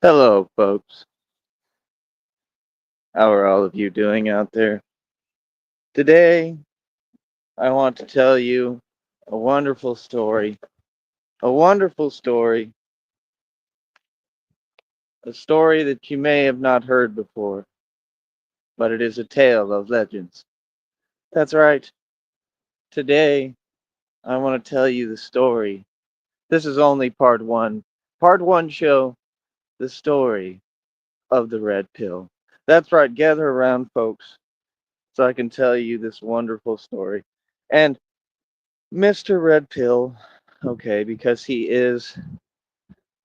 Hello, folks. How are all of you doing out there? Today, I want to tell you a wonderful story. A wonderful story. A story that you may have not heard before, but it is a tale of legends. That's right. Today, I want to tell you the story. This is only part one. Part one show the story of the red pill. That's right. Gather around, folks, so I can tell you this wonderful story. And Mr. Red Pill, okay, because he is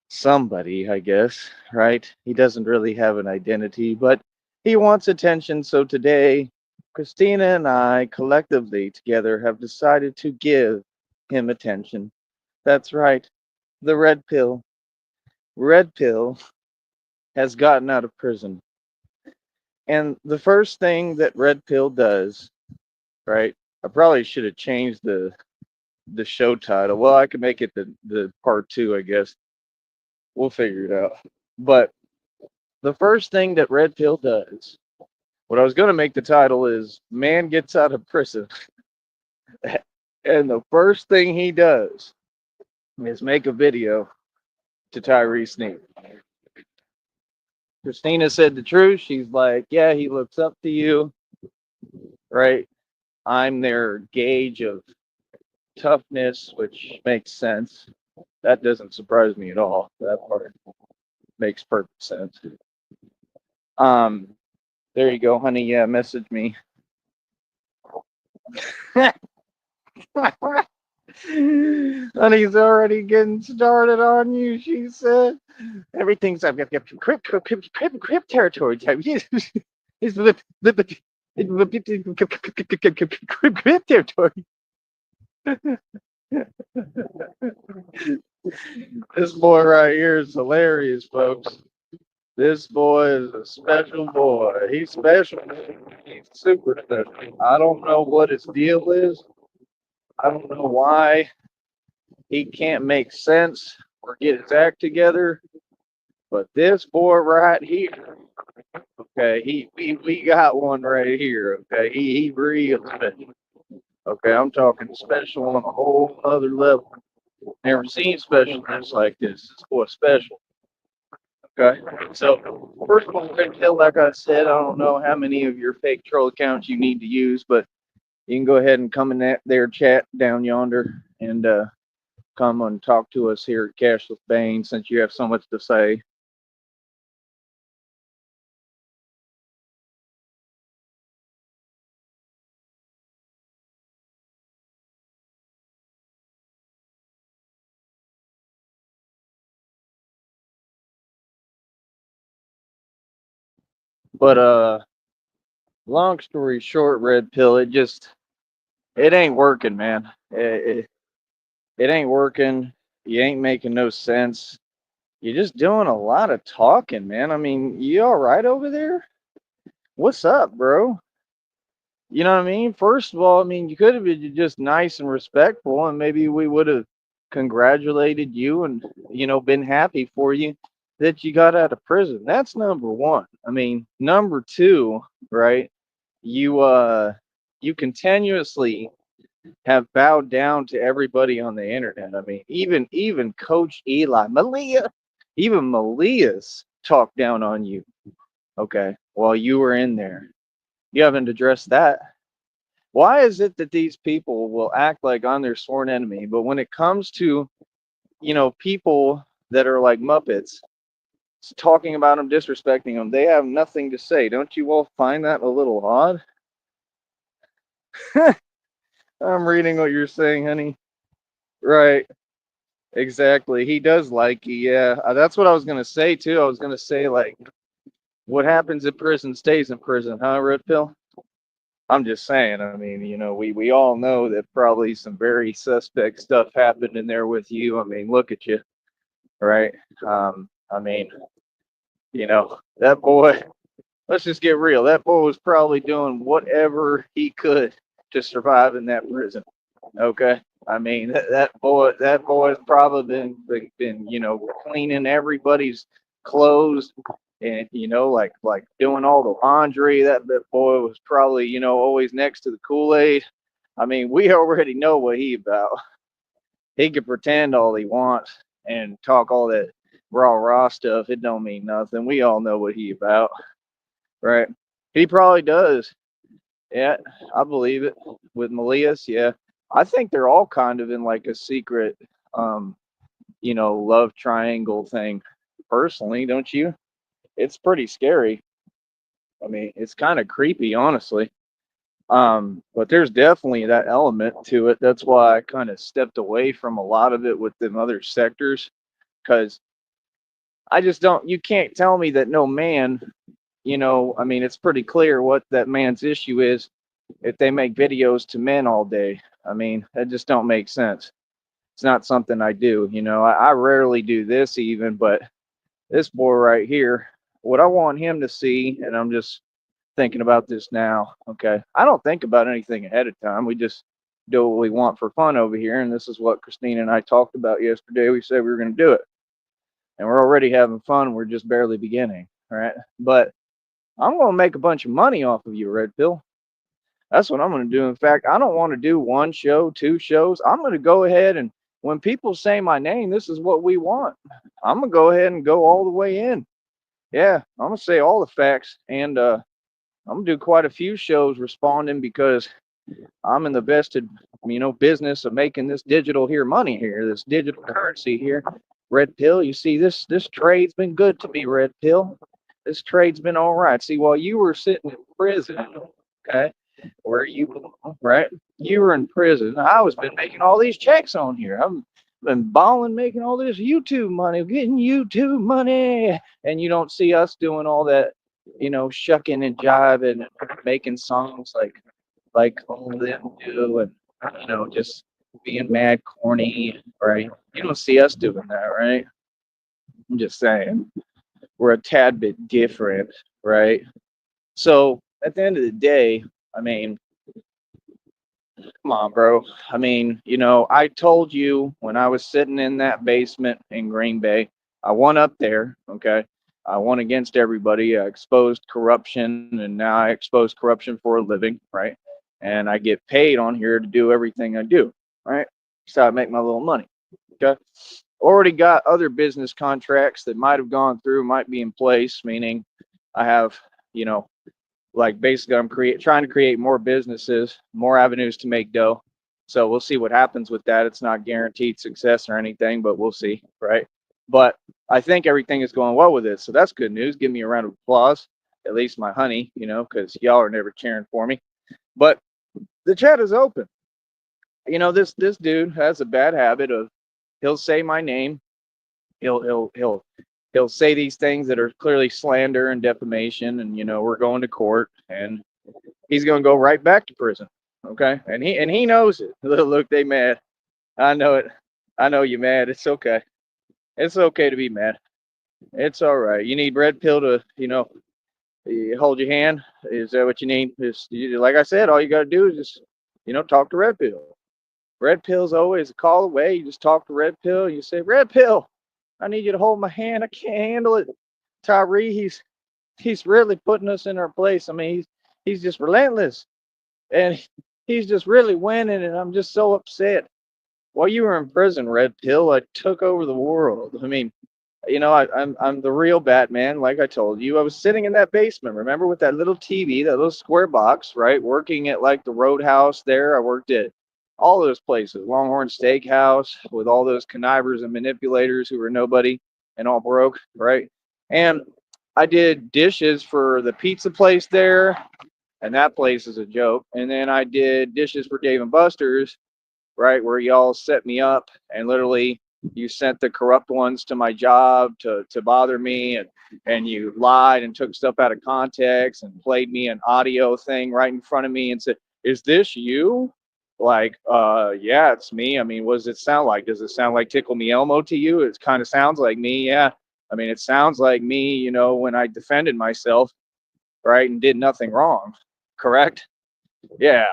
somebody, I guess, right? He doesn't really have an identity, but he wants attention. So today, Christina and I collectively together have decided to give him attention. That's right, the Red Pill. Red Pill has gotten out of prison. And the first thing that Red Pill does, right? I probably should have changed the show title. Well, I could make it the part two, I guess. We'll figure it out. But the first thing that Red Pill does, what I was going to make the title is Man Gets Out of Prison. And the first thing he does is make a video to Tyree Sneak. Christina said the truth. She's like, yeah, he looks up to you, right? I'm their gauge of toughness, which makes sense. That doesn't surprise me at all. That part makes perfect sense. Um, there you go, honey. Yeah, message me. Honey's already getting started on you, she said. Everything's up, crip territory. It's crip territory. This boy right here is hilarious, folks. This boy is a special boy. He's special. He's super special. I don't know what his deal is. I don't know why he can't make sense or get his act together. But this boy right here, okay, we got one right here, okay. He real special. Okay, I'm talking special on a whole other level. Never seen specialness like this. This boy's special. Okay. So first of all, Red Pill, like I said, I don't know how many of your fake troll accounts you need to use, but you can go ahead and come in that there chat down yonder and come and talk to us here at Cashless Bane since you have so much to say. But long story short, Red Pill, it ain't working, man. It ain't working. You ain't making no sense. You're just doing a lot of talking, man. I mean, you all right over there? What's up, bro? You know what I mean? First of all, I mean, you could have been just nice and respectful, and maybe we would have congratulated you and, been happy for you that you got out of prison. That's number one. I mean, number two, right? You, you continuously have bowed down to everybody on the internet. I mean, even Coach Eli, Malia, even Malia's talked down on you. Okay, while you were in there, you haven't addressed that. Why is it that these people will act like I'm their sworn enemy, but when it comes to people that are like Muppets, talking about them, disrespecting them, they have nothing to say? Don't you all find that a little odd? I'm reading what you're saying, honey. Right. Exactly. He does like you. Yeah, that's what I was gonna say too. I was gonna say like, what happens in prison stays in prison, huh, Red Pill? I'm just saying. I mean, we all know that probably some very suspect stuff happened in there with you. I mean, look at you, right? I mean, that boy. Let's just get real. That boy was probably doing whatever he could to survive in that prison. Okay. I mean, that boy's probably been cleaning everybody's clothes, and like doing all the laundry. That boy was probably always next to the Kool-Aid. I mean, we already know what he about. He could pretend all he wants and talk all that rah stuff. It don't mean nothing. We all know what he about, right? He probably does. Yeah, I believe it. With Malias, yeah. I think they're all kind of in like a secret, um, love triangle thing. Personally, don't you? It's pretty scary. I mean, it's kind of creepy, honestly. But there's definitely that element to it. That's why I kind of stepped away from a lot of it with them other sectors, because I just don't. You can't tell me that no man. I mean, it's pretty clear what that man's issue is if they make videos to men all day. I mean, that just don't make sense. It's not something I do. I rarely do this even, but this boy right here, what I want him to see, and I'm just thinking about this now. Okay. I don't think about anything ahead of time. We just do what we want for fun over here. And this is what Christina and I talked about yesterday. We said we were going to do it. And we're already having fun. We're just barely beginning. All right. But I'm going to make a bunch of money off of you, Red Pill. That's what I'm going to do. In fact, I don't want to do one show, two shows. I'm going to go ahead and when people say my name, this is what we want. I'm going to go ahead and go all the way in. Yeah, I'm going to say all the facts. And I'm going to do quite a few shows responding because I'm in the vested, business of making this digital here money here, this digital currency here. Red Pill, you see, this trade's been good to me, Red Pill. This trade's been all right. See, while you were sitting in prison, okay, where you belong, right? You were in prison. I was been making all these checks on here. I've been balling, making all this YouTube money, getting YouTube money, and you don't see us doing all that, shucking and jiving and making songs like all of them do, and just being mad corny, right? You don't see us doing that, right? I'm just saying we're a tad bit different, right? So at the end of the day, I mean, come on, bro. I mean, I told you when I was sitting in that basement in Green Bay, I won up there, okay? I won against everybody. I exposed corruption, and now I expose corruption for a living, right? And I get paid on here to do everything I do, right? So I make my little money, okay? Already got other business contracts that might have gone through, might be in place, meaning I have, you know, like basically I'm trying to create more businesses, more avenues to make dough. So we'll see what happens with that. It's not guaranteed success or anything, but we'll see, right? But I think everything is going well with it. So that's good news. Give me a round of applause. At least my honey, because y'all are never cheering for me. But the chat is open. This dude has a bad habit of he'll say my name. He'll say these things that are clearly slander and defamation, and we're going to court, and he's going to go right back to prison. Okay, and he knows it. Look, they mad. I know it. I know you mad. It's okay. It's okay to be mad. It's all right. You need Red Pill to hold your hand. Is that what you need? Like I said, all you got to do is just talk to Red Pill. Red Pill's always a call away. You just talk to Red Pill. You say, Red Pill, I need you to hold my hand. I can't handle it. Tyree, he's really putting us in our place. I mean, he's just relentless, and he's just really winning, and I'm just so upset. While you were in prison, Red Pill, I took over the world. I mean, I'm the real Batman, like I told you. I was sitting in that basement, remember, with that little TV, that little square box, right? Working at like the Roadhouse there. I worked at all those places, Longhorn Steakhouse, with all those connivers and manipulators who were nobody and all broke, right? And I did dishes for the pizza place there, and that place is a joke. And then I did dishes for Dave and Buster's, right, where y'all set me up and literally you sent the corrupt ones to my job to bother me, and you lied and took stuff out of context and played me an audio thing right in front of me and said, is this you? Like, yeah, it's me. I mean, what does it sound like? Does it sound like Tickle Me Elmo to you? It kind of sounds like me. Yeah. I mean, it sounds like me, when I defended myself, right, and did nothing wrong. Correct? Yeah.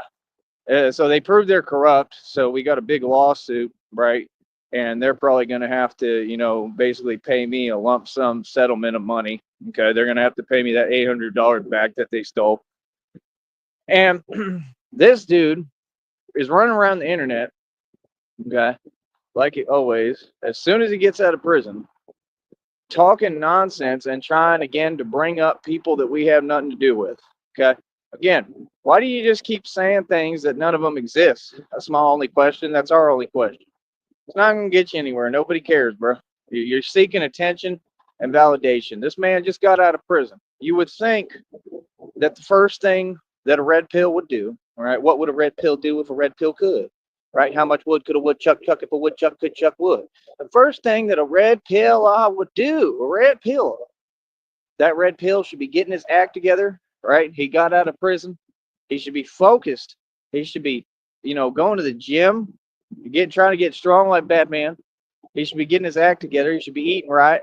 So they proved they're corrupt. So we got a big lawsuit, right? and they're probably going to have to, basically pay me a lump sum settlement of money. Okay, they're going to have to pay me that $800 back that they stole. And this dude is running around the internet, okay, like he always, as soon as he gets out of prison, talking nonsense and trying again to bring up people that we have nothing to do with. Okay. Again, why do you just keep saying things that none of them exist? That's my only question. That's our only question. It's not going to get you anywhere. Nobody cares, bro. You're seeking attention and validation. This man just got out of prison. You would think that the first thing that a red pill would do, all right, what would a red pill do if a red pill could? Right? How much wood could a woodchuck chuck if a woodchuck could chuck wood? The first thing that a red pill would do, that red pill should be getting his act together, right? He got out of prison. He should be focused. He should be, going to the gym, trying to get strong like Batman. He should be getting his act together. He should be eating right,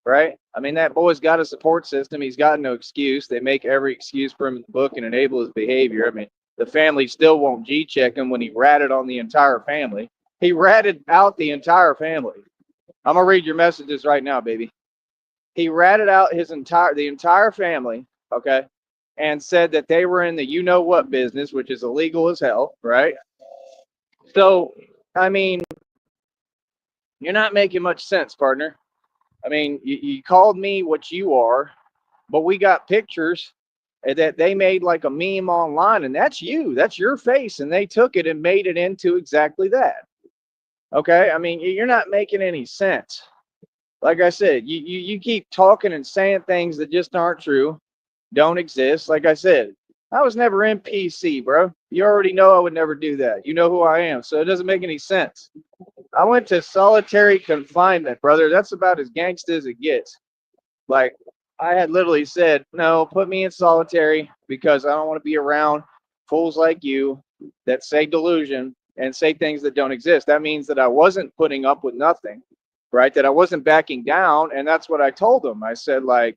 right? I mean, that boy's got a support system. He's got no excuse. They make every excuse for him in the book and enable his behavior. I mean, the family still won't G-check him when he ratted on the entire family. He ratted out the entire family. I'm gonna read your messages right now, baby. He ratted out the entire family, okay, and said that they were in the you know what business, which is illegal as hell, right? So, I mean, you're not making much sense, partner. I mean, you called me what you are, but we got pictures that they made like a meme online, and that's you. That's your face, and they took it and made it into exactly that. Okay, I mean, you're not making any sense. Like I said, you keep talking and saying things that just aren't true, don't exist. Like I said, I was never in PC, bro. You already know I would never do that. You know who I am, so it doesn't make any sense. I went to solitary confinement, brother. That's about as gangsta as it gets. Like, I had literally said, no, put me in solitary because I don't want to be around fools like you that say delusion and say things that don't exist. That means that I wasn't putting up with nothing, right? That I wasn't backing down. And that's what I told them. I said, like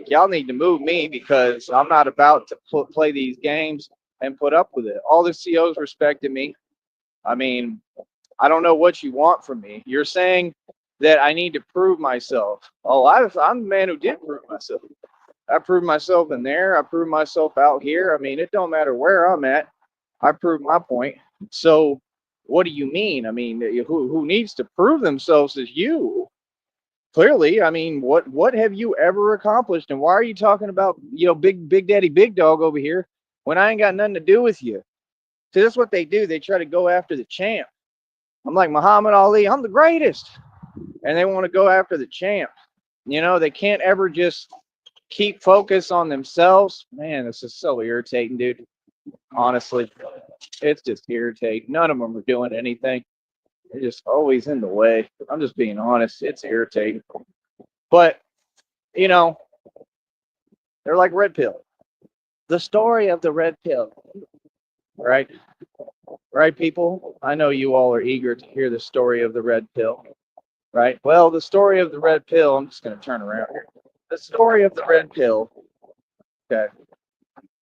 y'all need to move me because I'm not about to play these games and put up with it. All the COs respected me. I mean, I don't know what you want from me. You're saying that I need to prove myself. Oh, I'm the man who did prove myself. I proved myself in there. I proved myself out here. I mean, it don't matter where I'm at. I proved my point. So, what do you mean? I mean, who needs to prove themselves is you. Clearly, I mean, what have you ever accomplished, and why are you talking about Big Daddy Big Dog over here when I ain't got nothing to do with you? See, that's what they do. They try to go after the champ. I'm like Muhammad Ali. I'm the greatest, and they want to go after the champ. They can't ever just keep focus on themselves. Man, this is so irritating, dude. Honestly, it's just irritating. None of them are doing anything. They're just always in the way. I'm just being honest. It's irritating. But, you know, they're like red pill. The story of the red pill, right? Right, people? I know you all are eager to hear the story of the red pill, right? Well, the story of the red pill, I'm just going to turn around here. The story of the red pill, okay,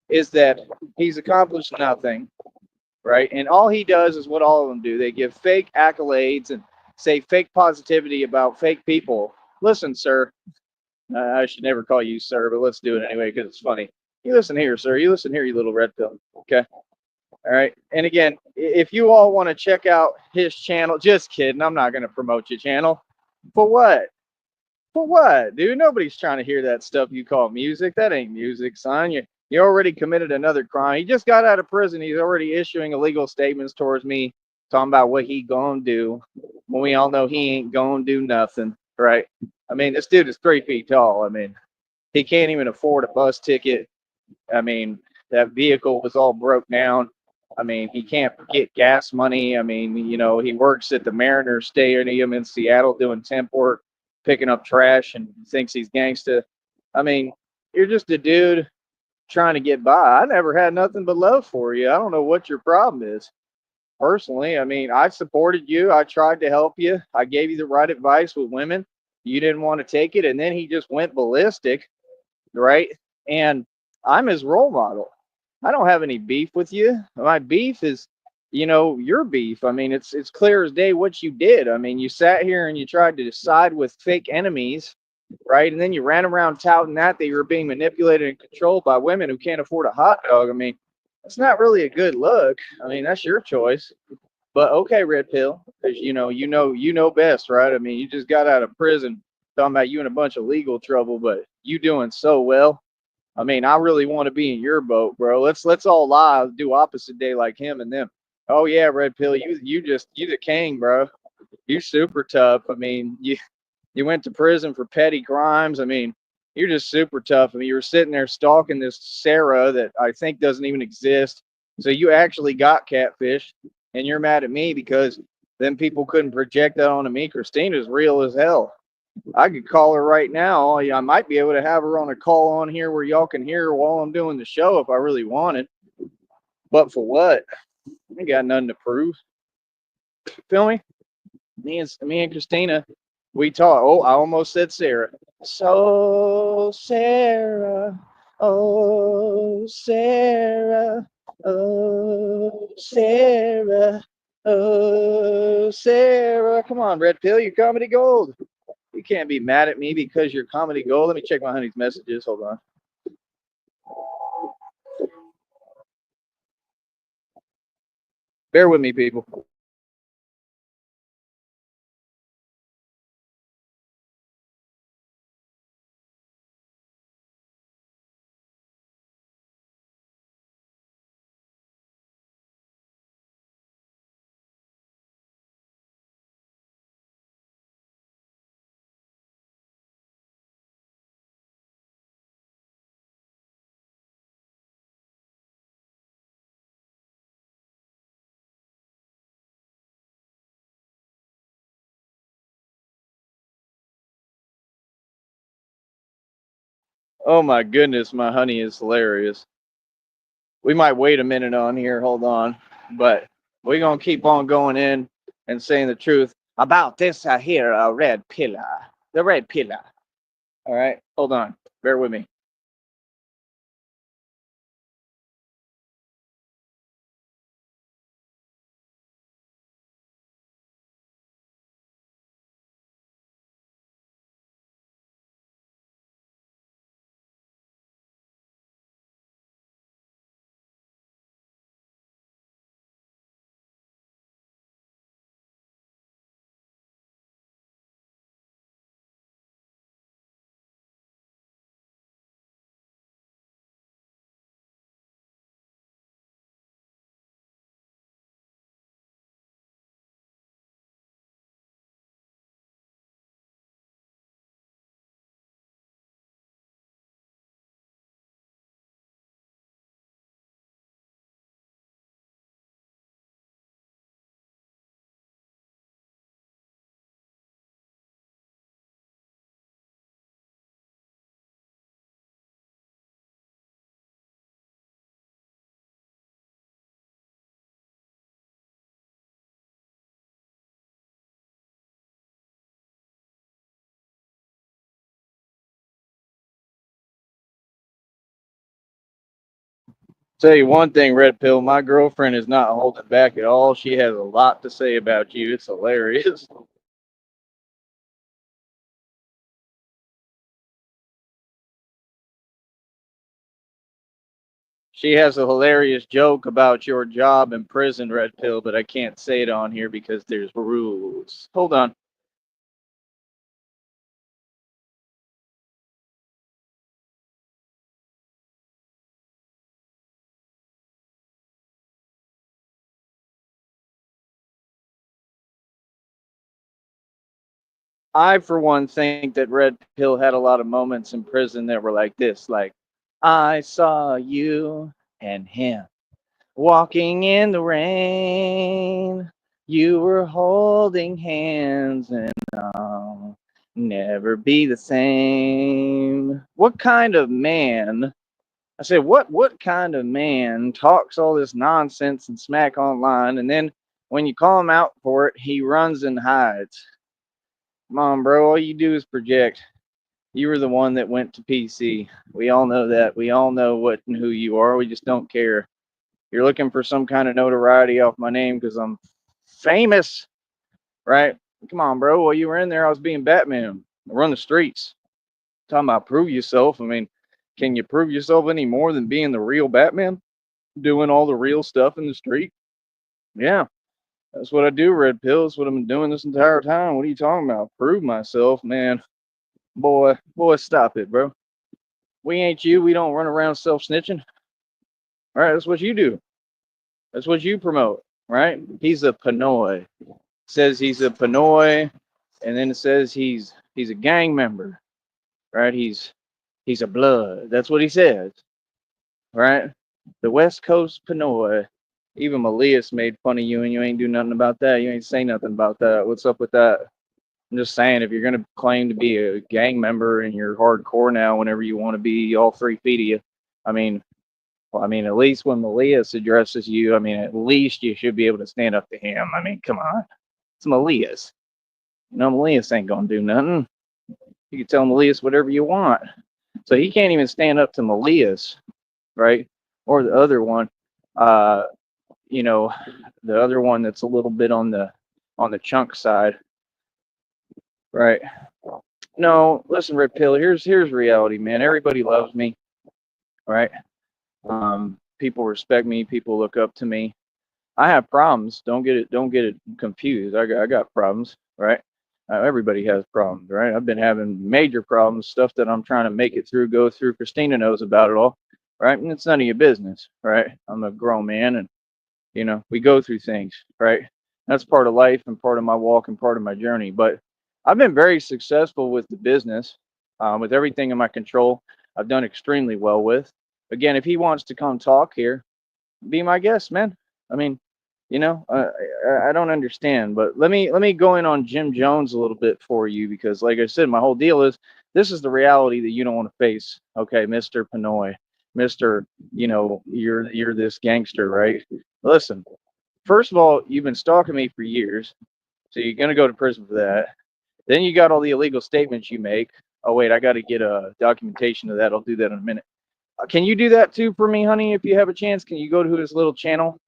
is that he's accomplished nothing, right? And all he does is what all of them do. They give fake accolades and say fake positivity about fake people. Listen, sir, I should never call you sir, but let's do it anyway because it's funny. You listen here, sir. You listen here, you little red pill. Okay. All right. And again, if you all want to check out his channel, just kidding. I'm not going to promote your channel. For what? For what, dude? Nobody's trying to hear that stuff you call music. That ain't music, son. You already committed another crime. He just got out of prison. He's already issuing illegal statements towards me, talking about what he gonna do when we all know he ain't gonna do nothing, right? I mean, this dude is 3 feet tall. I mean, he can't even afford a bus ticket. I mean, that vehicle was all broke down. I mean, he can't get gas money. I mean, he works at the Mariners Stadium in Seattle doing temp work, picking up trash, and thinks he's gangsta. I mean, you're just a dude trying to get by. I never had nothing but love for you. I don't know what your problem is. Personally, I mean, I supported you. I tried to help you. I gave you the right advice with women. You didn't want to take it, and then he just went ballistic, right? And I'm his role model. I don't have any beef with you. My beef is your beef. I mean, it's clear as day what you did. I mean, you sat here and you tried to decide with fake enemies, right? And then you ran around touting that you were being manipulated and controlled by women who can't afford a hot dog. I mean, that's not really a good look. I mean, that's your choice. But okay, Red Pill, because you know best, right? I mean, you just got out of prison, talking about you in a bunch of legal trouble, but you doing so well. I mean, I really want to be in your boat, bro. Let's all lie, do opposite day like him and them. Oh yeah, Red Pill, you the king, bro. You super tough. I mean, you went to prison for petty crimes. I mean, you're just super tough. I mean, you were sitting there stalking this Sarah that I think doesn't even exist. So you actually got catfish, and you're mad at me because then people couldn't project that onto me. Christina's real as hell. I could call her right now. I might be able to have her on a call on here where y'all can hear her while I'm doing the show if I really wanted. But for what? I ain't got nothing to prove. Feel me? Me and Christina, we talk. Oh, I almost said Sarah. So Sarah, oh Sarah, oh Sarah, oh Sarah. Come on, Red Pill, you're comedy gold. You can't be mad at me because you're comedy gold. Let me check my honey's messages. Hold on. Bear with me, people. Oh my goodness, my honey is hilarious. We might wait a minute on here. Hold on. But we're going to keep on going in and saying the truth about this here red pillar. The red pillar. All right. Hold on. Bear with me. Tell you one thing, Red Pill, my girlfriend is not holding back at all. She has a lot to say about you. It's hilarious. She has a hilarious joke about your job in prison, Red Pill, but I can't say it on here because there's rules. Hold on. I, for one, think that Red Pill had a lot of moments in prison that were like this, like, I saw you and him walking in the rain. You were holding hands and I'll never be the same. What kind of man? I said, what kind of man talks all this nonsense and smack online, and then when you call him out for it, he runs and hides? Come on, bro. All you do is project. You were the one that went to PC. We all know that. We all know what and who you are. We just don't care. You're looking for some kind of notoriety off my name because I'm famous, right? Come on, bro. While you were in there, I was being Batman. I run the streets. Talking about prove yourself. I mean, can you prove yourself any more than being the real Batman? Doing all the real stuff in the street? Yeah, that's what I do, Red Pill. That's what I've been doing this entire time. What are you talking about? Prove myself, man. Boy, stop it, bro. We ain't you. We don't run around self snitching. All right, that's what you do. That's what you promote, right? He's a Pinoy. Says he's a Pinoy, and then it says he's a gang member, right? He's a blood. That's what he says, right? The West Coast Pinoy. Even Malias made fun of you, and you ain't do nothing about that. You ain't say nothing about that. What's up with that? I'm just saying, if you're gonna claim to be a gang member and you're hardcore now, whenever you want to be, all 3 feet of you. I mean, well, I mean, at least when Malias addresses you, I mean, at least you should be able to stand up to him. I mean, come on, it's Malias. You know, Malias ain't gonna do nothing. You can tell Malias whatever you want. So he can't even stand up to Malias, right? Or the other one, uh, you know, the other one that's a little bit on the chunk side, right? No, listen, Red Pill. Here's reality, man. Everybody loves me, right? People respect me. People look up to me. I have problems. Don't get it confused. I got problems, right? Everybody has problems, right? I've been having major problems, stuff that I'm trying to make it through, go through. Christina knows about it all, right? And it's none of your business, right? I'm a grown man, and we go through things, right? That's part of life and part of my walk and part of my journey. But I've been very successful with the business, with everything in my control. I've done extremely well with. Again, if he wants to come talk here, be my guest, man. I mean, I don't understand, but let me go in on Jim Jones a little bit for you because, like I said, my whole deal is this is the reality that you don't want to face. Okay, Mister Pinoy, Mister, you're this gangster, right? Listen, first of all, you've been stalking me for years, so you're gonna go to prison for that. Then you got all the illegal statements you make. Oh wait, I got to get a documentation of that. I'll do that in a minute. Can you do that too for me, honey? If you have a chance, can you go to his little channel?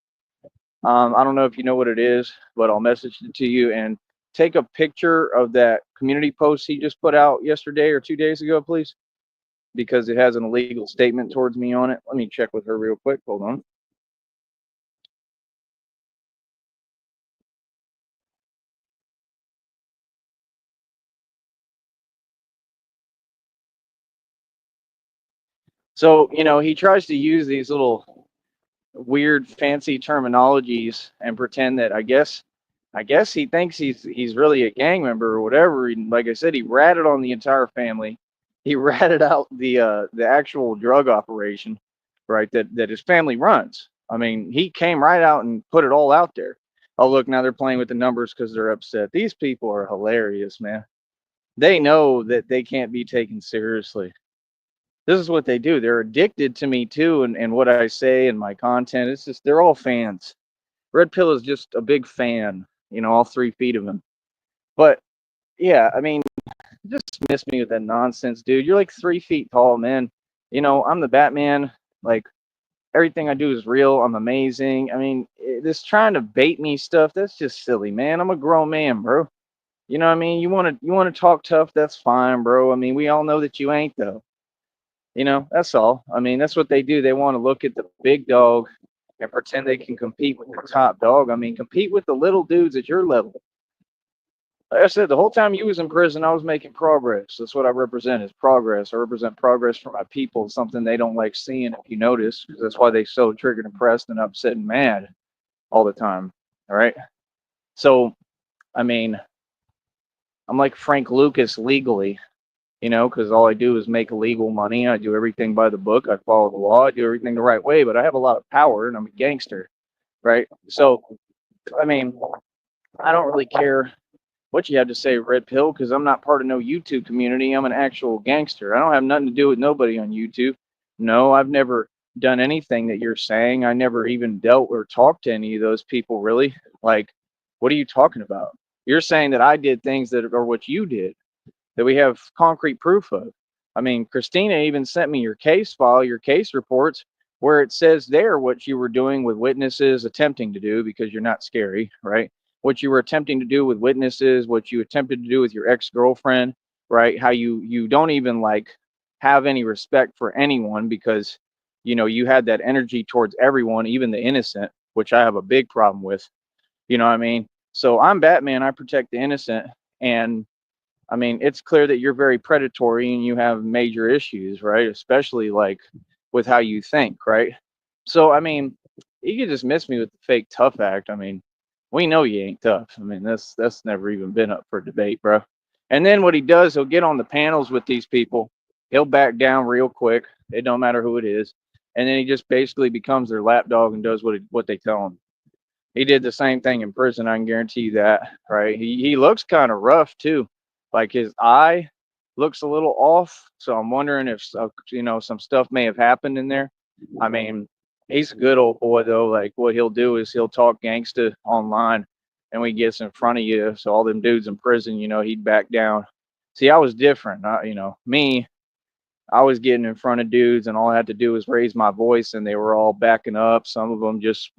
I don't know if you know what it is, but I'll message it to you and take a picture of that community post he just put out yesterday or 2 days ago, please, because it has an illegal statement towards me on it. Let me check with her real quick. Hold on. So, he tries to use these little weird fancy terminologies and pretend that I guess he thinks he's really a gang member or whatever. And like I said, he ratted on the entire family. He ratted out the actual drug operation, right? That his family runs. I mean, he came right out and put it all out there. Oh, look, now they're playing with the numbers because they're upset. These people are hilarious, man. They know that they can't be taken seriously. This is what they do. They're addicted to me too, and what I say and my content. It's just they're all fans. Red Pill is just a big fan. All 3 feet of him. But yeah, I mean, just miss me with that nonsense, dude. You're like 3 feet tall, man. I'm the Batman. Like everything I do is real. I'm amazing. I mean, this trying to bait me stuff, that's just silly, man. I'm a grown man, bro. You know what I mean? You want to talk tough, that's fine, bro. I mean, we all know that you ain't though. That's all. I mean, that's what they do. They want to look at the big dog and pretend they can compete with the top dog. I mean, compete with the little dudes at your level. Like I said, the whole time you was in prison, I was making progress. That's what I represent is progress. I represent progress for my people, something they don't like seeing if you notice, because that's why they so triggered and pressed and upset and mad all the time. All right. So, I mean, I'm like Frank Lucas legally, because all I do is make legal money. I do everything by the book. I follow the law. I do everything the right way, but I have a lot of power and I'm a gangster. Right. So, I mean, I don't really care what you have to say, Red Pill, because I'm not part of no YouTube community. I'm an actual gangster. I don't have nothing to do with nobody on YouTube. No, I've never done anything that you're saying. I never even dealt or talked to any of those people, really. Like, what are you talking about? You're saying that I did things that are what you did, that we have concrete proof of. I mean, Christina even sent me your case file, your case reports, where it says there what you were doing with witnesses, attempting to do, because you're not scary, right? What you were attempting to do with witnesses, what you attempted to do with your ex-girlfriend, right? How you don't even like have any respect for anyone because you had that energy towards everyone, even the innocent, which I have a big problem with. You know what I mean? So I'm Batman, I protect the innocent, and I mean, it's clear that you're very predatory and you have major issues, right? Especially like with how you think, right? So, I mean, you could just miss me with the fake tough act. I mean, we know you ain't tough. I mean, that's never even been up for debate, bro. And then what he does, he'll get on the panels with these people. He'll back down real quick. It don't matter who it is. And then he just basically becomes their lapdog and does what they tell him. He did the same thing in prison. I can guarantee you that, right? He looks kind of rough too, like his eye looks a little off. So I'm wondering if some stuff may have happened in there. I mean, he's a good old boy though. Like what he'll do is he'll talk gangsta online, and when he gets in front of you, so all them dudes in prison, he'd back down. See, I was different. Me, I was getting in front of dudes, and all I had to do was raise my voice, and they were all backing up. Some of them just,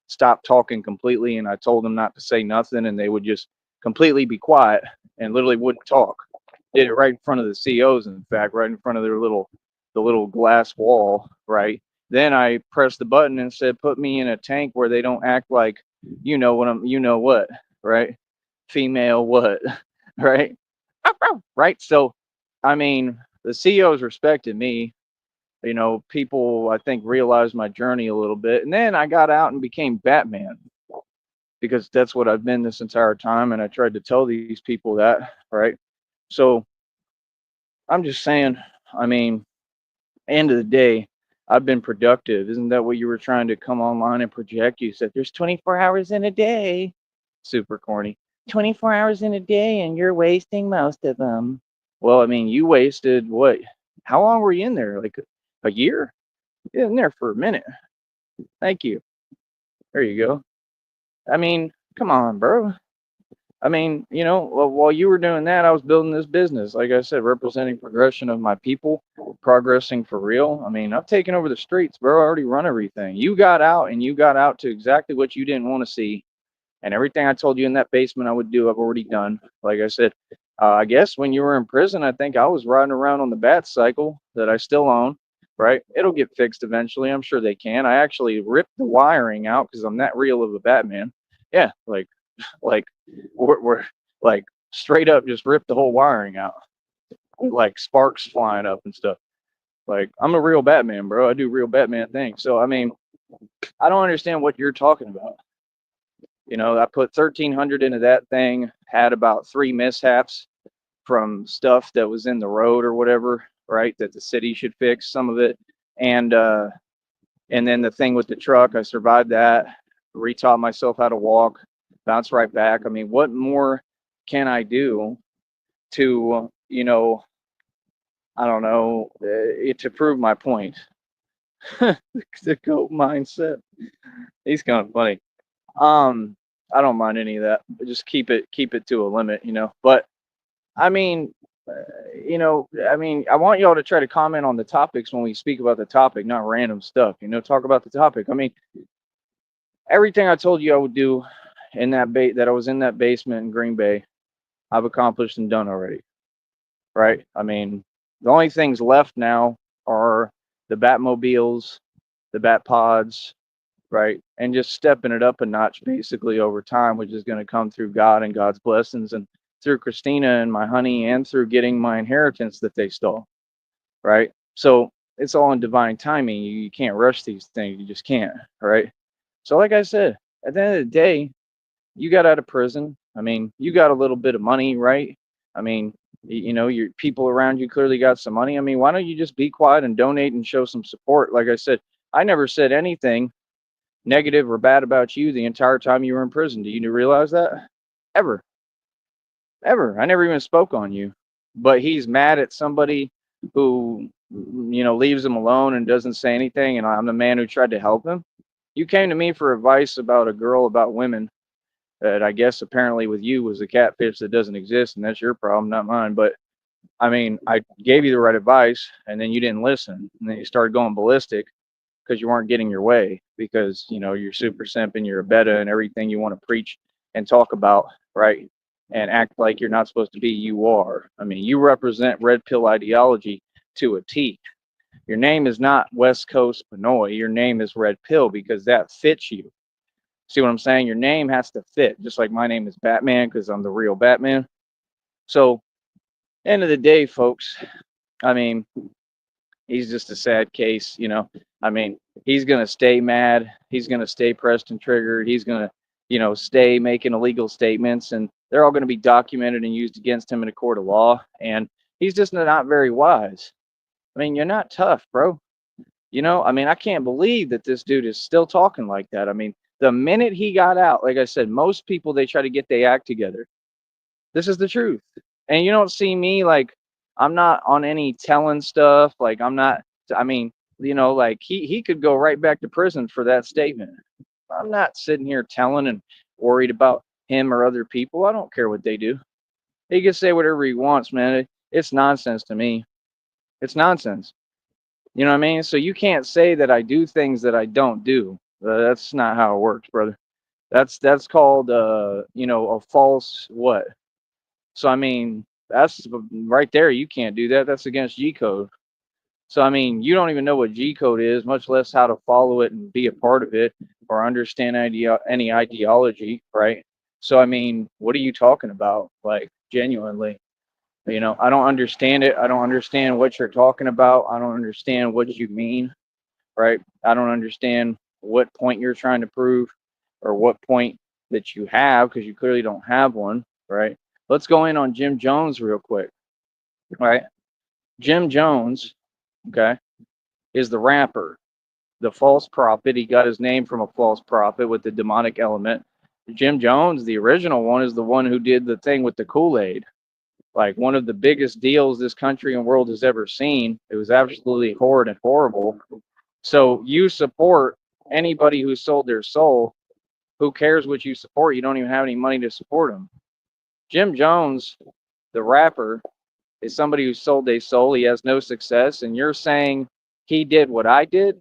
stopped talking completely, and I told them not to say nothing, and they would just completely be quiet and literally wouldn't talk. Did it right in front of the COs, in fact, right in front of the little glass wall, right? Then I pressed the button and said, "Put me in a tank where they don't act like you know what, right? Female what, right? Right? So, I mean, the CEOs respected me. People I think realized my journey a little bit, and then I got out and became Batman because that's what I've been this entire time, and I tried to tell these people that, right? So I'm just saying, I mean, end of the day, I've been productive. Isn't that what you were trying to come online and project? You said there's 24 hours in a day. Super corny. 24 hours in a day, and you're wasting most of them. Well, I mean, you wasted what? How long were you in there? Like a year? Yeah, in there for a minute. Thank you. There you go. I mean, come on, bro. I mean, while you were doing that, I was building this business. Like I said, representing progression of my people, progressing for real. I mean, I've taken over the streets, bro. I already run everything. You got out, and you got out to exactly what you didn't want to see. And everything I told you in that basement I would do, I've already done. Like I said, I guess when you were in prison, I think I was riding around on the bat cycle that I still own, right? It'll get fixed eventually. I'm sure they can. I actually ripped the wiring out because I'm that real of a Batman. Yeah, like we're like straight up just ripped the whole wiring out, like sparks flying up and stuff. Like I'm a real Batman, bro. I do real Batman things. So I mean, I don't understand what you're talking about. I put 1,300 into that thing, had about 3 mishaps from stuff that was in the road or whatever, right? That the city should fix some of it. And then the thing with the truck, I survived that, retaught myself how to walk, bounce right back. I mean, what more can I do to, I don't know, to prove my point? The goat mindset. He's kind of funny. Um, I don't mind any of that. Just keep it to a limit, But I mean, I want y'all to try to comment on the topics when we speak about the topic, not random stuff. Talk about the topic. I mean, everything I told you I would do in that I was in that basement in Green Bay, I've accomplished and done already. Right? I mean, the only things left now are the Batmobiles, the Bat Pods, right? And just stepping it up a notch basically over time, which is going to come through God and God's blessings and through Christina and my honey and through getting my inheritance that they stole, right? So it's all in divine timing. You can't rush these things. You just can't, right? So like I said, at the end of the day, you got out of prison. I mean, you got a little bit of money, right? I mean, your people around you clearly got some money. I mean, why don't you just be quiet and donate and show some support? Like I said, I never said anything negative or bad about you the entire time you were in prison. Do you realize that? Ever. Ever. I never even spoke on you. But he's mad at somebody who, leaves him alone and doesn't say anything, and I'm the man who tried to help him. You came to me for advice about a girl, about women, that I guess apparently with you was a catfish that doesn't exist, and that's your problem, not mine. But I mean, I gave you the right advice, and then you didn't listen, and then you started going ballistic. because you weren't getting your way, because you're super simp and you're a beta and everything you want to preach and talk about, right? And act like you're not supposed to be. You are. I mean, you represent red pill ideology to a T. Your name is not West Coast Pinoy. Your name is Red Pill because that fits you. See what I'm saying? Your name has to fit, just like my name is Batman because I'm the real Batman. So, end of the day, folks, I mean, he's just a sad case. I mean, he's going to stay mad. He's going to stay pressed and triggered. He's going to, stay making illegal statements, and they're all going to be documented and used against him in a court of law. And he's just not very wise. I mean, you're not tough, bro. I mean, I can't believe that this dude is still talking like that. I mean, the minute he got out, like I said, most people, they try to get their act together. This is the truth. And you don't see me like I'm not on any telling stuff. Like I'm not, I mean, like he could go right back to prison for that statement. I'm not sitting here telling and worried about him or other people. I don't care what they do. He can say whatever he wants, man. It's nonsense to me. It's nonsense. You know what I mean? So you can't say that I do things that I don't do. That's not how it works, brother. That's called a false what? So I mean, that's right there. You can't do that. That's against G code. So I mean, you don't even know what G code is, much less how to follow it and be a part of it or understand any ideology, right? So I mean, what are you talking about? Like genuinely, I don't understand it. I don't understand what you're talking about. I don't understand what you mean, right? I don't understand what point you're trying to prove or what point that you have because you clearly don't have one, right? Let's go in on Jim Jones real quick, right? Jim Jones, okay, is the rapper, the false prophet. He got his name from a false prophet with the demonic element. Jim Jones, the original one, is the one who did the thing with the Kool-Aid. Like one of the biggest deals this country and world has ever seen. It was absolutely horrid and horrible. So you support anybody who sold their soul. Who cares what you support? You don't even have any money to support them. Jim Jones, the rapper, is somebody who sold their soul. He has no success. And you're saying he did what I did?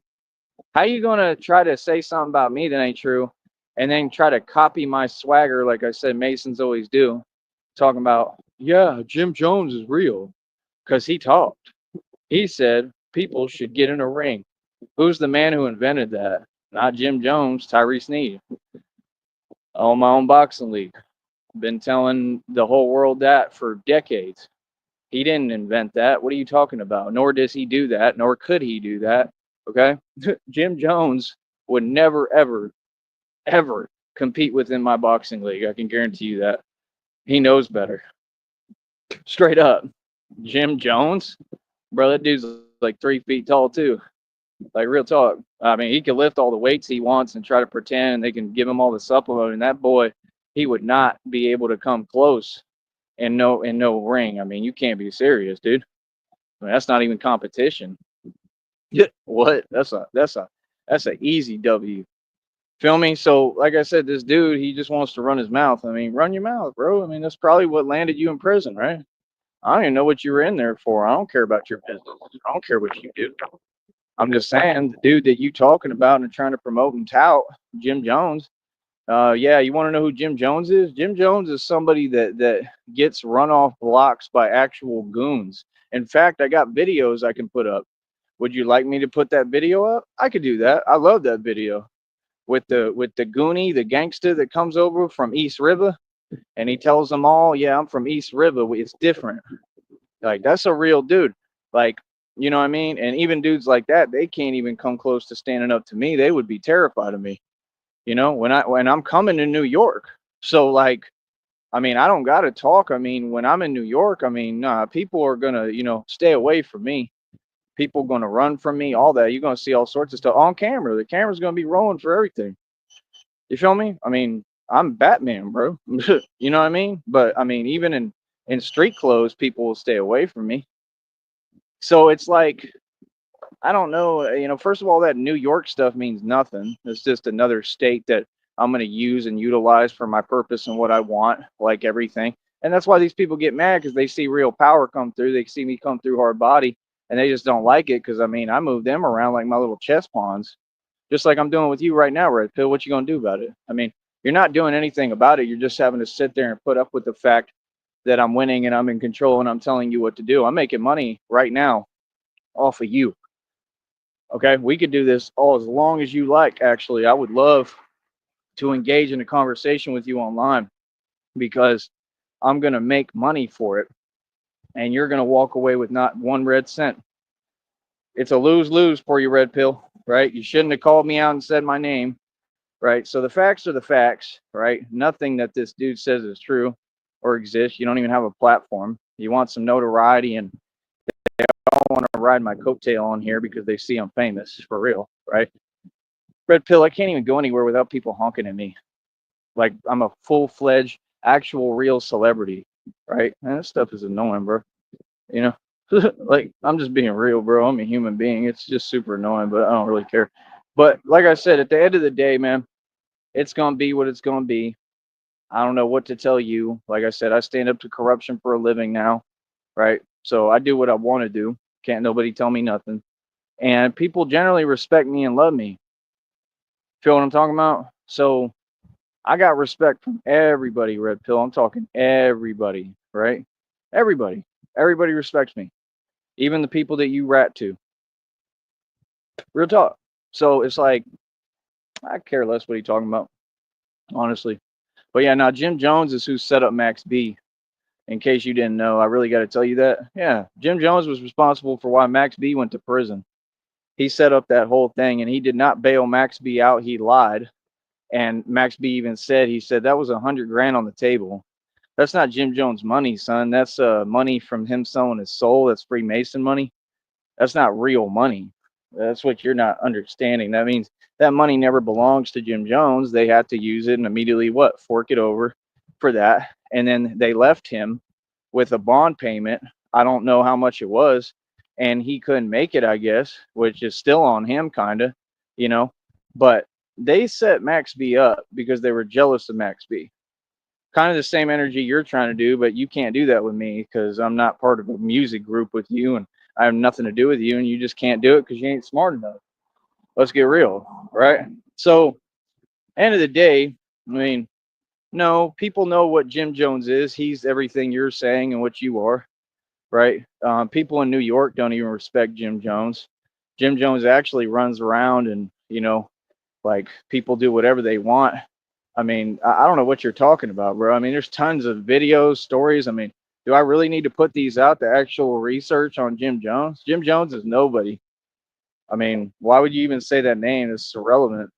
How you going to try to say something about me that ain't true and then try to copy my swagger like I said Masons always do? Talking about, yeah, Jim Jones is real because he talked. He said people should get in a ring. Who's the man who invented that? Not Jim Jones, Tyree Sneed. I own my own boxing league. Been telling the whole world that for decades. He didn't invent that. What are you talking about? Nor does he do that, nor could he do that. Okay? Jim Jones would never, ever, ever compete within my boxing league. I can guarantee you that. He knows better. Straight up. Jim Jones? Bro, that dude's like 3 feet tall, too. Like, real talk. I mean, he can lift all the weights he wants and try to pretend they can give him all the supplement. And that boy, he would not be able to come close in no ring. I mean, you can't be serious, dude. I mean, that's not even competition. Yeah. What? That's a easy W. Feel me? So, like I said, this dude, he just wants to run his mouth. I mean, run your mouth, bro. I mean, that's probably what landed you in prison, right? I don't even know what you were in there for. I don't care about your business. I don't care what you do. I'm just saying, the dude that you talking about and trying to promote and tout, Jim Jones. Yeah, you want to know who Jim Jones is? Jim Jones is somebody that gets run off blocks by actual goons. In fact, I got videos I can put up. Would you like me to put that video up? I could do that. I love that video with the goonie, the gangster that comes over from East River, and he tells them all, "Yeah, I'm from East River. It's different." Like that's a real dude. Like, you know what I mean? And even dudes like that, they can't even come close to standing up to me. They would be terrified of me. When I'm coming to New York. So like, I mean, I don't gotta talk. I mean, when I'm in New York, I mean, nah, people are gonna, stay away from me. People gonna run from me, all that. You're gonna see all sorts of stuff on camera. The camera's gonna be rolling for everything. You feel me? I mean, I'm Batman, bro. You know what I mean? But I mean, even in street clothes, people will stay away from me. So it's like, I don't know. First of all, that New York stuff means nothing. It's just another state that I'm going to use and utilize for my purpose and what I want, like everything. And that's why these people get mad because they see real power come through. They see me come through hard body and they just don't like it because I mean I move them around like my little chess pawns, just like I'm doing with you right now, Red Pill. What you gonna do about it? I mean, you're not doing anything about it. You're just having to sit there and put up with the fact that I'm winning and I'm in control and I'm telling you what to do. I'm making money right now off of you. Okay, we could do this all as long as you like. Actually, I would love to engage in a conversation with you online because I'm gonna make money for it, and you're gonna walk away with not one red cent. It's a lose-lose for you, Red Pill. Right? You shouldn't have called me out and said my name. Right? So the facts are the facts. Right? Nothing that this dude says is true or exists. You don't even have a platform. You want some notoriety, and all want to ride my coattail on here because they see I'm famous for real. Right? Red Pill, I can't even go anywhere without people honking at me. Like I'm a full-fledged, actual, real celebrity, right? And this stuff is annoying, bro. You know, like I'm just being real, bro. I'm a human being. It's just super annoying, but I don't really care. But like I said, at the end of the day, man, it's gonna be what it's gonna be. I don't know what to tell you. Like I said, I stand up to corruption for a living now, right? So I do what I want to do. Can't nobody tell me nothing. And people generally respect me and love me. Feel what I'm talking about? So I got respect from everybody, Red Pill. I'm talking everybody, right? Everybody. Everybody respects me. Even the people that you rat to. Real talk. So it's like, I care less what he's talking about, honestly. But yeah, now Jim Jones is who set up Max B. In case you didn't know, I really got to tell you that. Yeah, Jim Jones was responsible for why Max B went to prison. He set up that whole thing and he did not bail Max B out. He lied. And Max B even said, he said that was 100 grand on the table. That's not Jim Jones money, son. That's money from him selling his soul. That's Freemason money. That's not real money. That's what you're not understanding. That means that money never belongs to Jim Jones. They had to use it and immediately what? Fork it over for that. And then they left him with a bond payment. I don't know how much it was. And he couldn't make it, I guess, which is still on him, kind of, you know. But they set Max B up because they were jealous of Max B. Kind of the same energy you're trying to do, but you can't do that with me because I'm not part of a music group with you and I have nothing to do with you and you just can't do it because you ain't smart enough. Let's get real, right? So, end of the day, I mean, no, people know what Jim Jones is. He's everything you're saying and what you are, right? People in New York don't even respect Jim Jones. Jim Jones actually runs around and, like people do whatever they want. I mean, I don't know what you're talking about, bro. I mean, there's tons of videos, stories. I mean, do I really need to put these out? The actual research on Jim Jones? Jim Jones is nobody. I mean, why would you even say that name? It's irrelevant.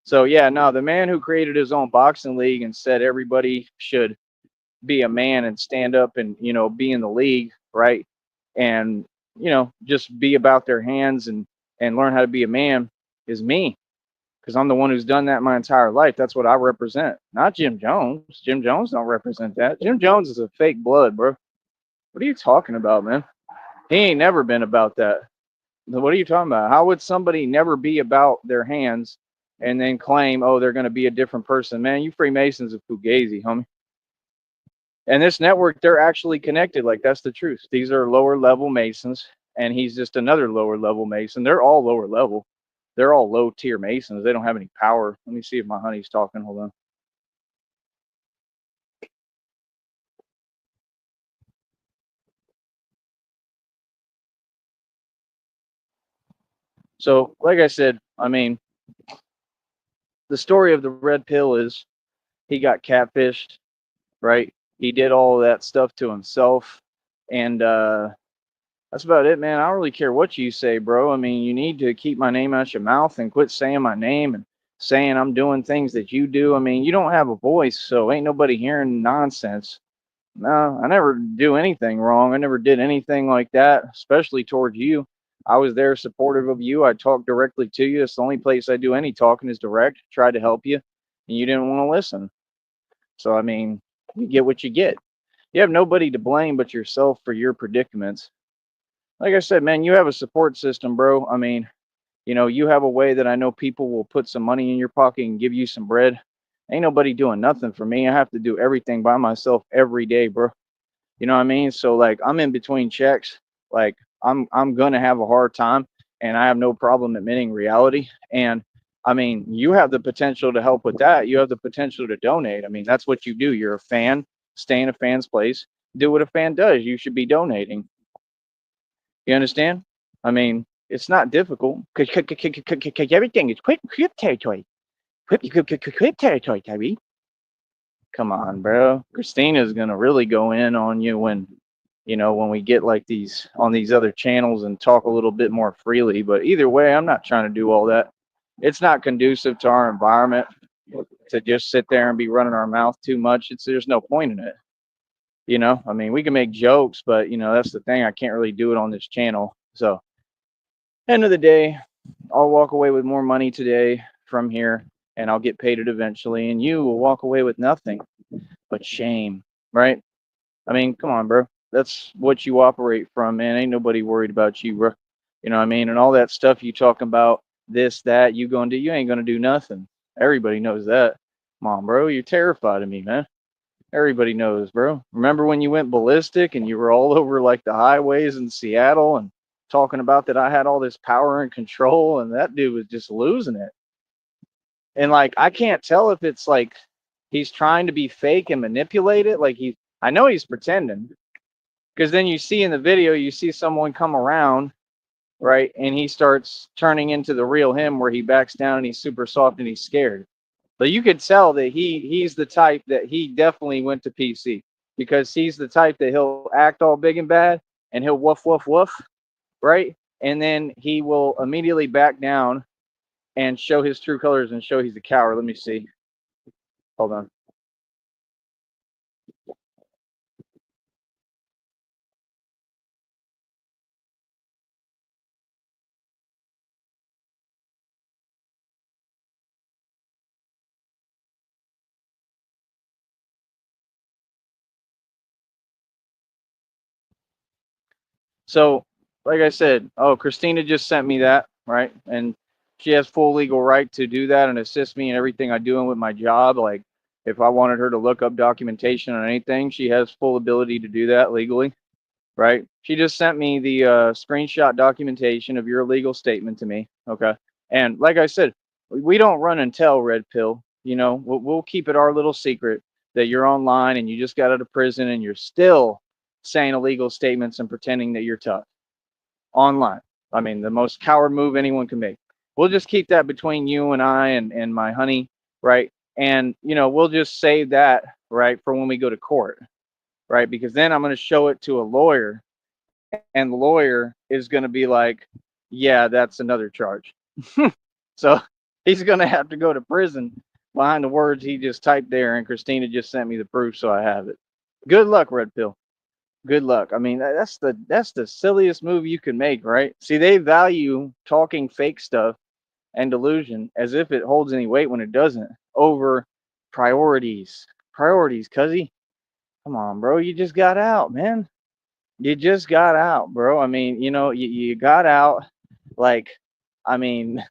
So yeah, no, the man who created his own boxing league and said everybody should be a man and stand up and be in the league, right? And just be about their hands and learn how to be a man is me because I'm the one who's done that my entire life. That's what I represent, not Jim Jones. Jim Jones don't represent that. Jim Jones is a fake blood, bro. What are you talking about, man? He ain't never been about that. What are you talking about? How would somebody never be about their hands and then claim, oh, they're going to be a different person? Man, you Freemasons of Fugazi, homie. And this network, they're actually connected. Like, that's the truth. These are lower level Masons, and he's just another lower level Mason. They're all lower level. They're all low tier Masons. They don't have any power. Let me see if my honey's talking. Hold on. So, like I said, I mean, the story of the red pill is he got catfished, right? He did all of that stuff to himself. And that's about it, man. I don't really care what you say, bro. I mean, you need to keep my name out your mouth and quit saying my name and saying I'm doing things that you do. I mean, you don't have a voice, so ain't nobody hearing nonsense. No, I never do anything wrong. I never did anything like that, especially towards you. I was there supportive of you. I talked directly to you. It's the only place I do any talking is direct. Tried to help you, and you didn't want to listen. So, I mean, you get what you get. You have nobody to blame but yourself for your predicaments. Like I said, man, you have a support system, bro. I mean, you have a way that I know people will put some money in your pocket and give you some bread. Ain't nobody doing nothing for me. I have to do everything by myself every day, bro. You know what I mean? So like I'm in between checks. Like I'm gonna have a hard time, and I have no problem admitting reality. And I mean, you have the potential to help with that. You have the potential to donate. I mean, that's what you do. You're a fan. Stay in a fan's place. Do what a fan does. You should be donating. You understand? I mean, it's not difficult because everything is quick territory. Quick territory, Tyree. Come on, bro. Christina's gonna really go in on you when, when we get like these on these other channels and talk a little bit more freely. But either way, I'm not trying to do all that. It's not conducive to our environment to just sit there and be running our mouth too much. There's no point in it. I mean, we can make jokes, but that's the thing. I can't really do it on this channel. So, end of the day, I'll walk away with more money today from here, and I'll get paid it eventually, and you will walk away with nothing but shame, right? I mean, come on, bro. That's what you operate from, man. Ain't nobody worried about you, bro. You know what I mean? And all that stuff you talking about, this, that, you ain't gonna do nothing. Everybody knows that. Come on, bro. You're terrified of me, man. Everybody knows, bro. Remember when you went ballistic and you were all over like the highways in Seattle and talking about that I had all this power and control, and that dude was just losing it. And like I can't tell if it's like he's trying to be fake and manipulate it. Like I know he's pretending, because then you see in the video, you see someone come around, right, and he starts turning into the real him, where he backs down and he's super soft and he's scared. But you could tell that he's the type that he definitely went to PC, because he's the type that he'll act all big and bad and he'll woof woof woof, right? And then he will immediately back down and show his true colors and show he's a coward. Let me see. Hold on. So, like I said, Christina just sent me that, right? And she has full legal right to do that and assist me in everything I do with my job. Like, if I wanted her to look up documentation on anything, she has full ability to do that legally, right? She just sent me the screenshot documentation of your legal statement to me. Okay. And like I said, we don't run and tell, Red Pill. We'll keep it our little secret that you're online and you just got out of prison and you're still saying illegal statements and pretending that you're tough online. I mean, the most coward move anyone can make. We'll just keep that between you and I and my honey, right? And, we'll just save that, right, for when we go to court, right? Because then I'm going to show it to a lawyer, and the lawyer is going to be like, yeah, that's another charge. So he's going to have to go to prison behind the words he just typed there. And Christina just sent me the proof, so I have it. Good luck, Red Pill. Good luck. I mean, that's the silliest move you can make, right? See, they value talking fake stuff and delusion as if it holds any weight when it doesn't, over priorities. Priorities, cuzzy. Come on, bro. You just got out, man. You just got out, bro. I mean, you got out. Like, I mean,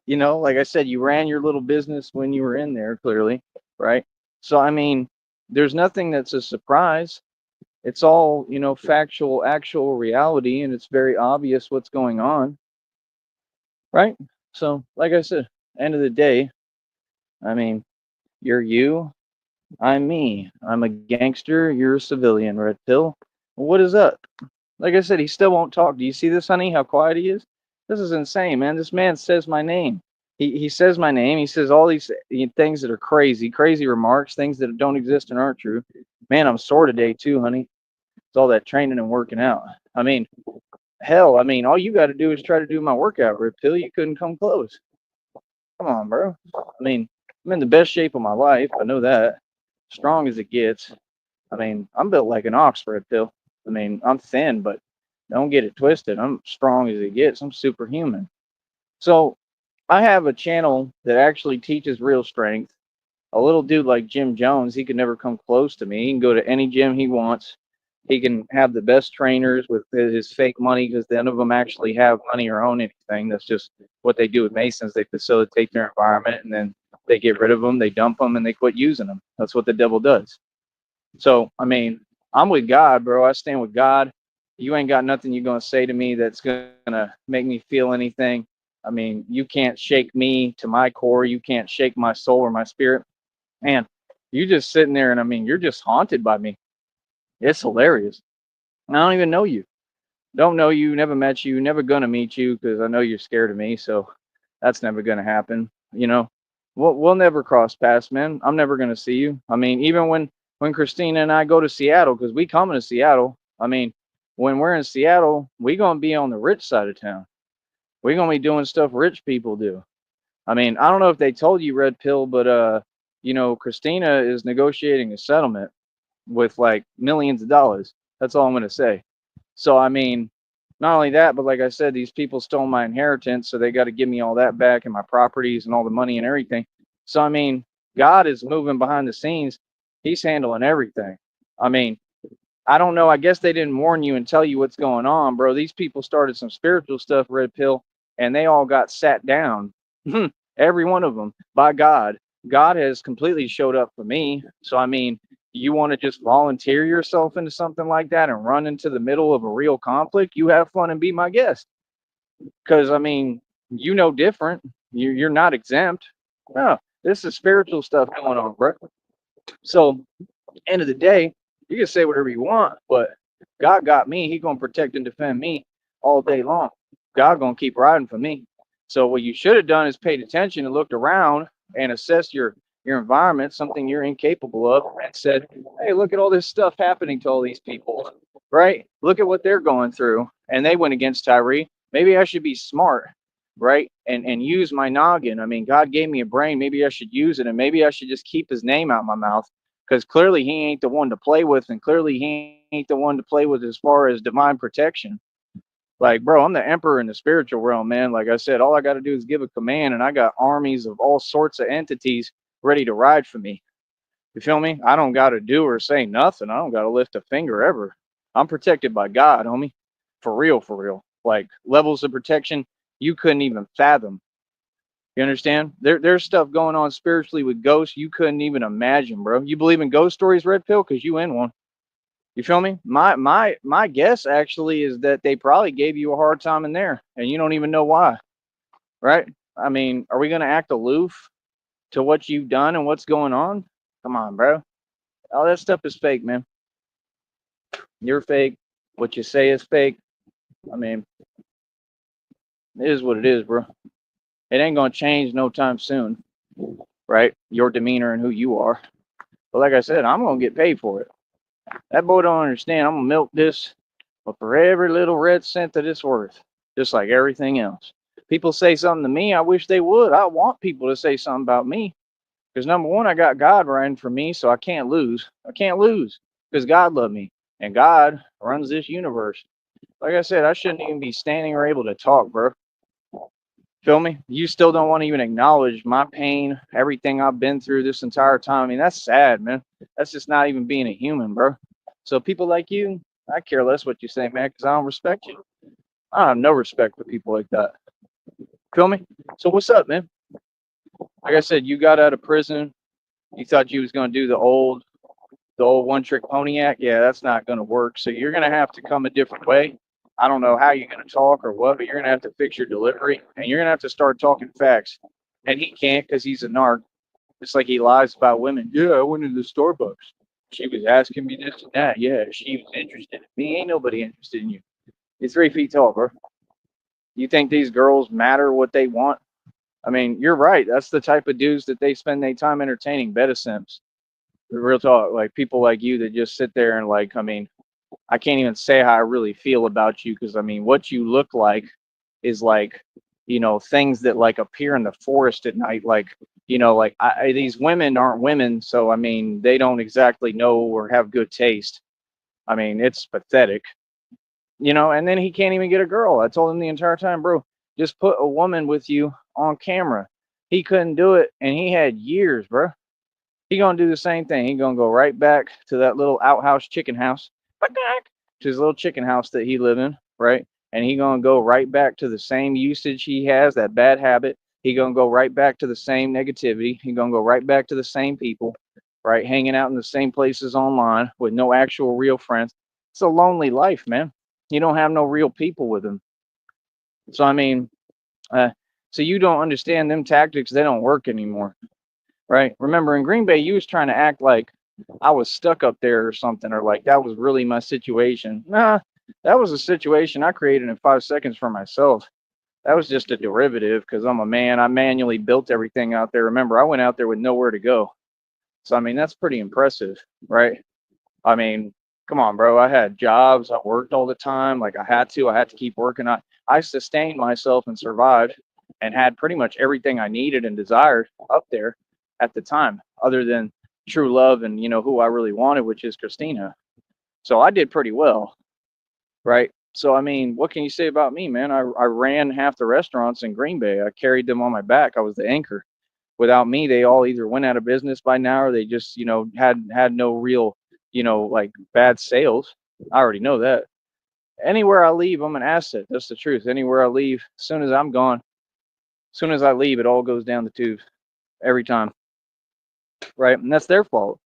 like I said, you ran your little business when you were in there, clearly, right? So, I mean, there's nothing that's a surprise. It's all, factual, actual reality, and it's very obvious what's going on, right? So, like I said, end of the day, I mean, you're you, I'm me. I'm a gangster, you're a civilian, Red Pill. What is up? Like I said, he still won't talk. Do you see this, honey? How quiet he is? This is insane, man. This man says my name. He says my name. He says all these things that are crazy remarks, things that don't exist and aren't true. Man, I'm sore today too, honey. It's all that training and working out. I mean, hell, all you got to do is try to do my workout, Red Pill. You couldn't come close. Come on, bro. I mean, I'm in the best shape of my life. I know that. Strong as it gets. I mean, I'm built like an ox, Red Pill. I mean, I'm thin, but don't get it twisted. I'm strong as it gets. I'm superhuman. So I have a channel that actually teaches real strength. A little dude like Jim Jones, he can never come close to me. He can go to any gym he wants. He can have the best trainers with his fake money, because none of them actually have money or own anything. That's just what they do with Masons. They facilitate their environment, and then they get rid of them, they dump them, and they quit using them. That's what the devil does. So, I mean, I'm with God, bro. I stand with God. You ain't got nothing you're gonna say to me that's gonna make me feel anything. I mean, you can't shake me to my core. You can't shake my soul or my spirit. Man, you just sitting there and I mean, you're just haunted by me. It's hilarious. I don't even know you. Don't know you, never met you, never gonna meet you because I know you're scared of me. So that's never gonna happen. We'll never cross paths, man. I'm never gonna see you. I mean, even when Christina and I go to Seattle, because we coming to Seattle. I mean, when we're in Seattle, we gonna be on the rich side of town. We gonna be doing stuff rich people do. I mean, I don't know if they told you, Red Pill, but Christina is negotiating a settlement with like millions of dollars. That's all I'm gonna say. So I mean, not only that, but like I said, these people stole my inheritance, so they got to give me all that back and my properties and all the money and everything. So I mean, God is moving behind the scenes. He's handling everything. I mean, I don't know. I guess they didn't warn you and tell you what's going on, bro. These people started some spiritual stuff, Red Pill, and they all got sat down. Every one of them by God. God has completely showed up for me. So I mean, you want to just volunteer yourself into something like that and run into the middle of a real conflict? You have fun and be my guest. Because I mean, different. You're not exempt. No, this is spiritual stuff going on, bro. So end of the day, you can say whatever you want, but God got me. He gonna protect and defend me all day long. God gonna keep riding for me. So what you should have done is paid attention and looked around and assessed your environment, something you're incapable of, and said, "Hey, look at all this stuff happening to all these people, right? Look at what they're going through." And they went against Tyree. Maybe I should be smart, right? And use my noggin. I mean, God gave me a brain. Maybe I should use it, and maybe I should just keep His name out my mouth because clearly He ain't the one to play with, and clearly He ain't the one to play with as far as divine protection. Like, bro, I'm the emperor in the spiritual realm, man. Like I said, all I got to do is give a command, and I got armies of all sorts of entities ready to ride for me. You feel me? I don't got to do or say nothing. I don't got to lift a finger ever. I'm protected by God, homie. For real, for real. Like levels of protection you couldn't even fathom. You understand? There's stuff going on spiritually with ghosts you couldn't even imagine, bro. You believe in ghost stories, Red Pill? Because you in one. You feel me? My guess actually is that they probably gave you a hard time in there, and you don't even know why, right? I mean, are we gonna act aloof to what you've done and what's going on? Come on, bro. All that stuff is fake, man. You're fake. What you say is fake. I mean, it is what it is, bro. It ain't gonna change no time soon, right? Your demeanor and who you are. But like I said, I'm gonna get paid for it. That boy don't understand. I'm gonna milk this, but for every little red cent that it's worth, just like everything else. People say something to me, I wish they would. I want people to say something about me. Because number one, I got God riding for me, so I can't lose. I can't lose because God loved me. And God runs this universe. Like I said, I shouldn't even be standing or able to talk, bro. Feel me? You still don't want to even acknowledge my pain, everything I've been through this entire time. I mean, that's sad, man. That's just not even being a human, bro. So people like you, I care less what you say, man, because I don't respect you. I have no respect for people like that. Feel me? So what's up, man? Like I said, you got out of prison. You thought you was gonna do the old one trick pony act. Yeah, that's not gonna work. So you're gonna have to come a different way. I don't know how you're gonna talk or what, but you're gonna have to fix your delivery and you're gonna have to start talking facts. And he can't because he's a narc. It's like he lies about women. Yeah, I went into Starbucks. She was asking me this and that. Yeah, she was interested in me. Ain't nobody interested in you. You're 3 feet tall, bro. You think these girls matter what they want? I mean, you're right. That's the type of dudes that they spend their time entertaining. Beta simps. Real talk. Like people like you that just sit there and like, I mean, I can't even say how I really feel about you because I mean, what you look like is like, things that like appear in the forest at night. Like, like these women aren't women, so I mean, they don't exactly know or have good taste. I mean, it's pathetic, And then he can't even get a girl. I told him the entire time, bro, just put a woman with you on camera. He couldn't do it, and he had years, bro. He gonna do the same thing. He gonna go right back to that little outhouse chicken house, to his little chicken house that he live in, right? And he gonna go right back to the same usage he has, that bad habit. He gonna go right back to the same negativity. He gonna go right back to the same people, right? Hanging out in the same places online with no actual real friends. It's a lonely life, man. You don't have no real people with them. So I mean, uh, so you don't understand them tactics. They don't work anymore, right? Remember in Green Bay, you was trying to act like I was stuck up there or something, or like that was really my situation. Nah, that was a situation I created in 5 seconds for myself. That was just a derivative because I'm a man. I manually built everything out there. Remember, I went out there with nowhere to go. So I mean, that's pretty impressive, right? I mean, come on, bro. I had jobs. I worked all the time. Like I had to. I had to keep working. I sustained myself and survived and had pretty much everything I needed and desired up there at the time, other than true love and who I really wanted, which is Christina. So I did pretty well, right? So I mean, what can you say about me, man? I ran half the restaurants in Green Bay. I carried them on my back. I was the anchor. Without me, they all either went out of business by now or they just, had no real, like bad sales. I already know that. Anywhere I leave, I'm an asset. That's the truth. Anywhere I leave, as soon as I'm gone, as soon as I leave, it all goes down the tubes every time, right? And that's their fault.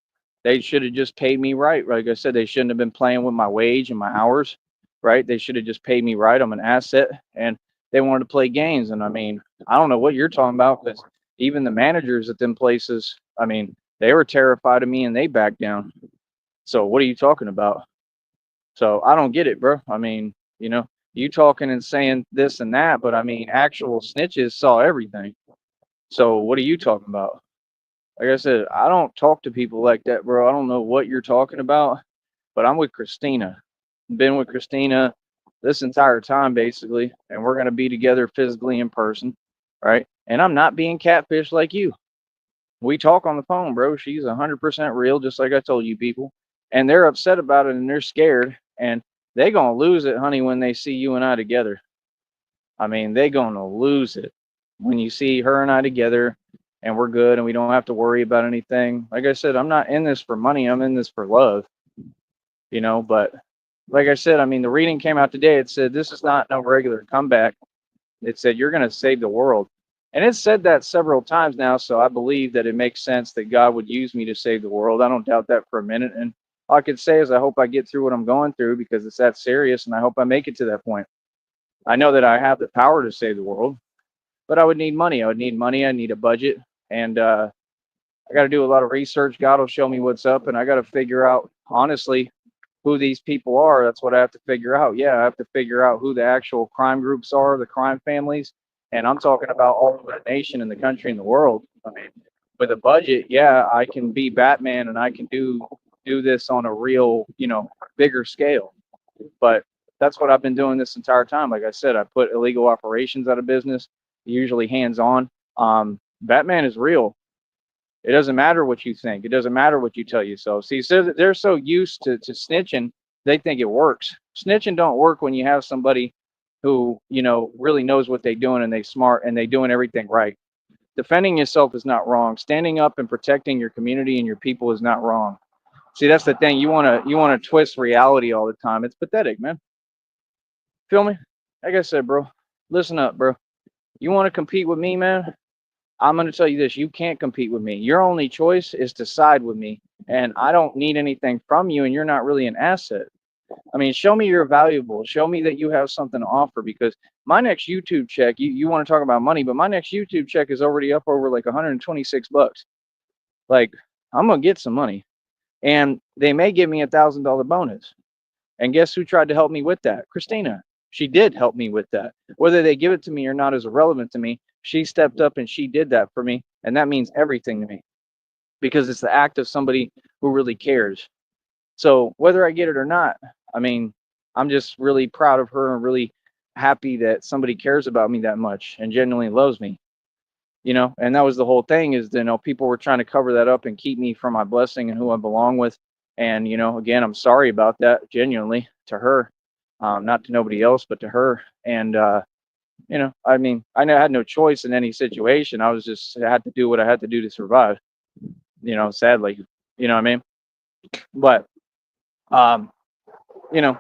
They should have just paid me right. Like I said, they shouldn't have been playing with my wage and my hours, right? They should have just paid me right. I'm an asset, and they wanted to play games. And I mean, I don't know what you're talking about because even the managers at them places, I mean, they were terrified of me and they backed down. So what are you talking about? So I don't get it, bro. I mean, you talking and saying this and that, but I mean, actual snitches saw everything. So what are you talking about? Like I said, I don't talk to people like that, bro. I don't know what you're talking about, but I'm with Christina. Been with Christina this entire time, basically, and we're going to be together physically in person, right? And I'm not being catfish like you. We talk on the phone, bro. She's 100% real, just like I told you people. And they're upset about it and they're scared. And they going to lose it, honey, when they see you and I together. I mean, they going to lose it when you see her and I together and we're good and we don't have to worry about anything. Like I said, I'm not in this for money. I'm in this for love, but like I said, I mean, the reading came out today. It said, this is not no regular comeback. It said, you're going to save the world. And it's said that several times now. So I believe that it makes sense that God would use me to save the world. I don't doubt that for a minute. And all I could say is I hope I get through what I'm going through because it's that serious. And I hope I make it to that point. I know that I have the power to save the world, but I would need money. I would need money. I need a budget. And I got to do a lot of research. God will show me what's up. And I got to figure out, honestly, who these people are. That's what I have to figure out. Yeah, I have to figure out who the actual crime groups are, the crime families. And I'm talking about all over the nation and the country and the world. I mean, with a budget, yeah, I can be Batman and I can do this on a real, bigger scale. But that's what I've been doing this entire time. Like I said, I put illegal operations out of business, usually hands on. Batman is real. It doesn't matter what you think. It doesn't matter what you tell yourself. See, so they're so used to snitching, they think it works. Snitching don't work when you have somebody who, really knows what they're doing and they smart and they doing everything right. Defending yourself is not wrong. Standing up and protecting your community and your people is not wrong. See, that's the thing. You wanna twist reality all the time. It's pathetic, man. Feel me? Like I said, bro. Listen up, bro. You want to compete with me, man? I'm going to tell you this, you can't compete with me. Your only choice is to side with me. And I don't need anything from you, and you're not really an asset. I mean, show me you're valuable. Show me that you have something to offer because my next YouTube check, you want to talk about money, but my next YouTube check is already up over like 126 bucks. Like, I'm going to get some money. And they may give me $1,000 bonus. And guess who tried to help me with that? Christina. She did help me with that. Whether they give it to me or not is irrelevant to me. She stepped up and she did that for me. And that means everything to me because it's the act of somebody who really cares. So whether I get it or not, I mean, I'm just really proud of her and really happy that somebody cares about me that much and genuinely loves me. And that was the whole thing is, people were trying to cover that up and keep me from my blessing and who I belong with. And, again, I'm sorry about that genuinely to her, not to nobody else, but to her. And, I mean, had no choice in any situation. I had to do what I had to do to survive, sadly, you know what I mean? But, um, you know,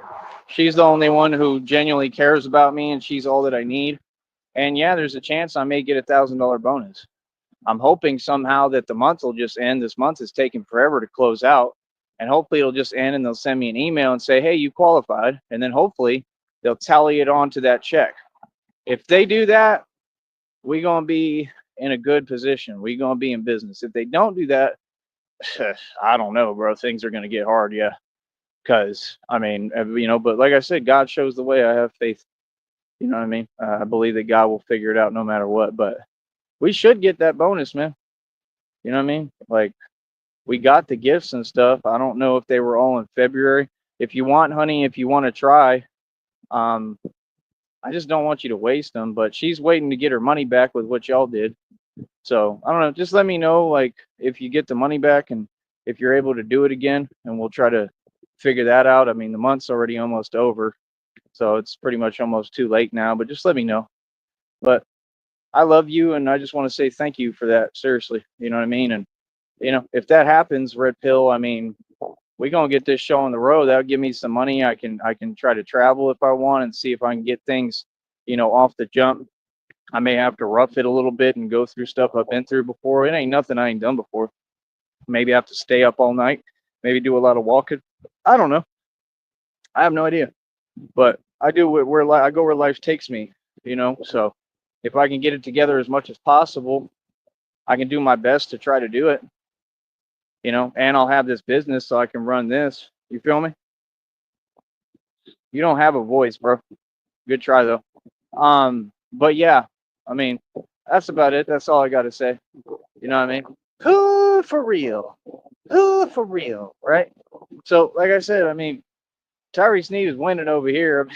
she's the only one who genuinely cares about me and she's all that I need. And yeah, there's a chance I may get $1,000 bonus. I'm hoping somehow that the month will just end. This month is taking forever to close out. And hopefully it'll just end and they'll send me an email and say, hey, you qualified. And then hopefully they'll tally it onto that check. If they do that, we're going to be in a good position. We're going to be in business. If they don't do that, I don't know, bro. Things are going to get hard, yeah. Because, I mean, but like I said, God shows the way. I have faith. You know what I mean? I believe that God will figure it out no matter what. But we should get that bonus, man. You know what I mean? Like, we got the gifts and stuff. I don't know if they were all in February. If you want, honey, if you want to try, um, I just don't want you to waste them. But she's waiting to get her money back with what y'all did. So I don't know. Just let me know, like, if you get the money back and if you're able to do it again, and we'll try to figure that out. I mean, the month's already almost over, so it's pretty much almost too late now. But just let me know. But I love you, and I just want to say thank you for that. Seriously, you know what I mean? And if that happens, Red Pill, I mean, we gonna get this show on the road. That'll give me some money. I can try to travel if I want and see if I can get things, off the jump. I may have to rough it a little bit and go through stuff I've been through before. It ain't nothing I ain't done before. Maybe I have to stay up all night. Maybe do a lot of walking. I don't know. I have no idea. But I do I go where life takes me. So if I can get it together as much as possible, I can do my best to try to do it. And I'll have this business so I can run this. You feel me? You don't have a voice, bro. Good try though. But yeah, I mean, that's about it. That's all I got to say. You know what I mean? Who for real? Who for real? Right? So, like I said, I mean, Tyree Sneed is winning over here.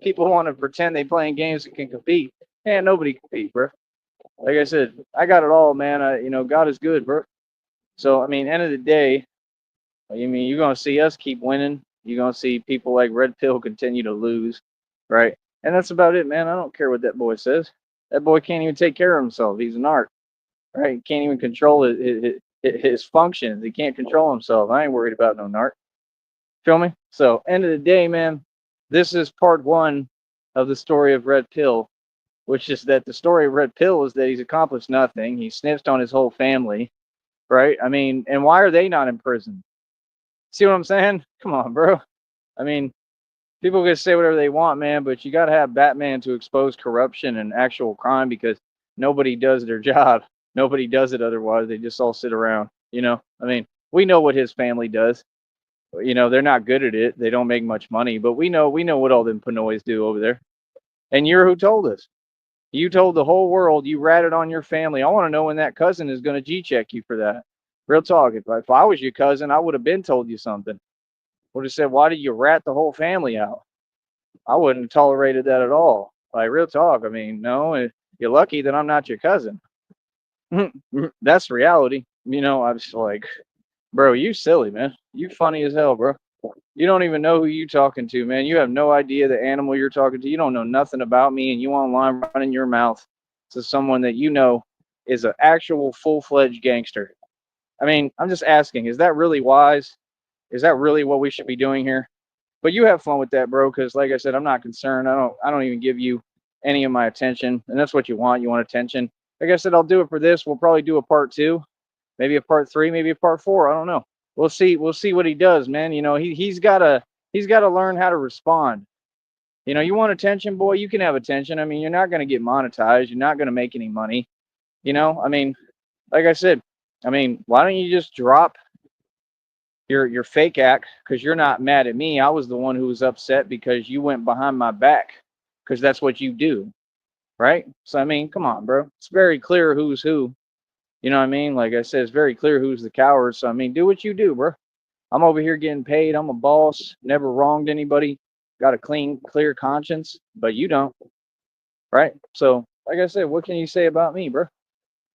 People want to pretend they playing games that can compete. Man, nobody compete, bro. Like I said, I got it all, man. God is good, bro. So, I mean, end of the day, I mean, you're gonna see us keep winning. You're gonna see people like Red Pill continue to lose, right? And that's about it, man. I don't care what that boy says. That boy can't even take care of himself. He's an art, right? He can't even control his functions. He can't control himself. I ain't worried about no narc. Feel me? So, end of the day, man, this is part one of the story of Red Pill, which is that the story of Red Pill is that he's accomplished nothing. He snitched on his whole family, right? I mean, and why are they not in prison? See what I'm saying? Come on, bro. I mean, people can say whatever they want, man, but you got to have Batman to expose corruption and actual crime because nobody does their job. Nobody does it otherwise. They just all sit around, I mean, we know what his family does. They're not good at it. They don't make much money, but we know what all them Pinoys do over there. And you're who told us. You told the whole world you ratted on your family. I want to know when that cousin is going to G-check you for that. Real talk. If I was your cousin, I would have been told you something. Would have said, why did you rat the whole family out? I wouldn't have tolerated that at all. Like, real talk. I mean, no, you're lucky that I'm not your cousin. That's reality. I'm just like, bro, you silly, man. You funny as hell, bro. You don't even know who you talking to, man. You have no idea the animal you're talking to. You don't know nothing about me, and you online running your mouth to someone that you know is an actual full-fledged gangster. I mean, I'm just asking, is that really wise? Is that really what we should be doing here? But you have fun with that, bro, because like I said, I'm not concerned. I don't even give you any of my attention. And that's what you want. You want attention. Like I said, I'll do it for this. We'll probably do a part 2, maybe a part 3, maybe a part 4. I don't know. We'll see what he does, man. He's gotta learn how to respond. You want attention, boy, you can have attention. I mean, you're not gonna get monetized, you're not gonna make any money. I mean, like I said, I mean, why don't you just drop your fake act because you're not mad at me. I was the one who was upset because you went behind my back because that's what you do, right? So I mean, come on, bro. It's very clear who's who. You know what I mean? Like I said, it's very clear who's the coward. So I mean, do what you do, bro. I'm over here getting paid. I'm a boss. Never wronged anybody. Got a clean, clear conscience, but you don't, right? So like I said, what can you say about me, bro?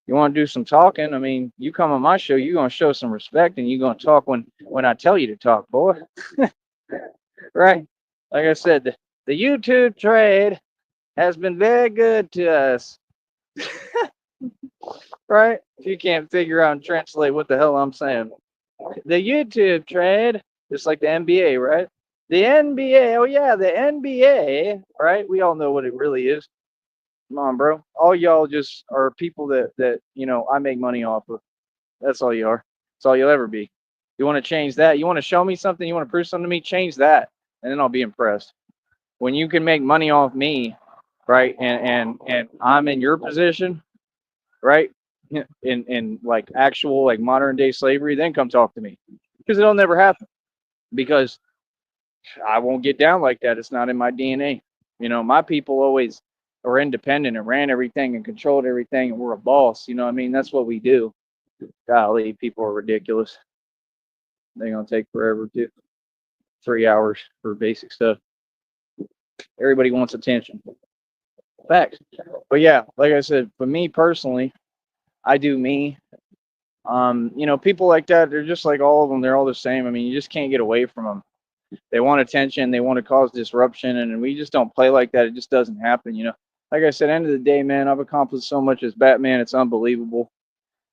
You want to do some talking? I mean, you come on my show, you're gonna show some respect, and you're gonna talk when I tell you to talk, boy. Right? Like I said, the YouTube trade has been very good to us. Right? If you can't figure out and translate what the hell I'm saying, the YouTube trade, just like the NBA, right? The NBA, oh yeah, the NBA, right? We all know what it really is. Come on, bro. All y'all just are people that I make money off of. That's all you are. That's all you'll ever be. You want to change that? You want to show me something? You want to prove something to me? Change that, and then I'll be impressed. when you can make money off me, right? And I'm in your position, right? In like actual like modern day slavery, then come talk to me because it'll never happen because I won't get down like that. It's not in my DNA. You know, my people always are independent and ran everything and controlled everything, and we're a boss. You know what I mean? That's what we do. Golly, people are ridiculous. They're gonna take forever too. 3 hours for basic stuff. Everybody wants attention. Facts. But yeah, like I said, for me personally, I do me. You know, people like that, they're just like all of them. They're all the same. I mean, you just can't get away from them. They want attention. They want to cause disruption, and we just don't play like that. It just doesn't happen. You know, like I said, end of the day, man, I've accomplished so much as Batman. It's unbelievable.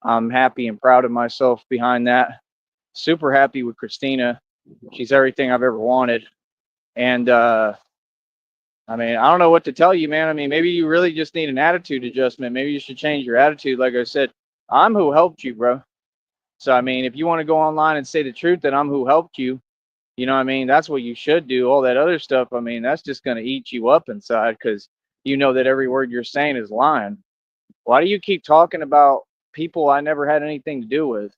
I'm happy and proud of myself behind that. Super happy with Christina. She's everything I've ever wanted. And I mean, I don't know what to tell you, man. I mean, maybe you really just need an attitude adjustment. Maybe you should change your attitude. Like I said, I'm who helped you, bro. So I mean, if you want to go online and say the truth, that I'm who helped you, you know what I mean? That's what you should do. All that other stuff, I mean, that's just going to eat you up inside because you know that every word you're saying is lying. Why do you keep talking about people I never had anything to do with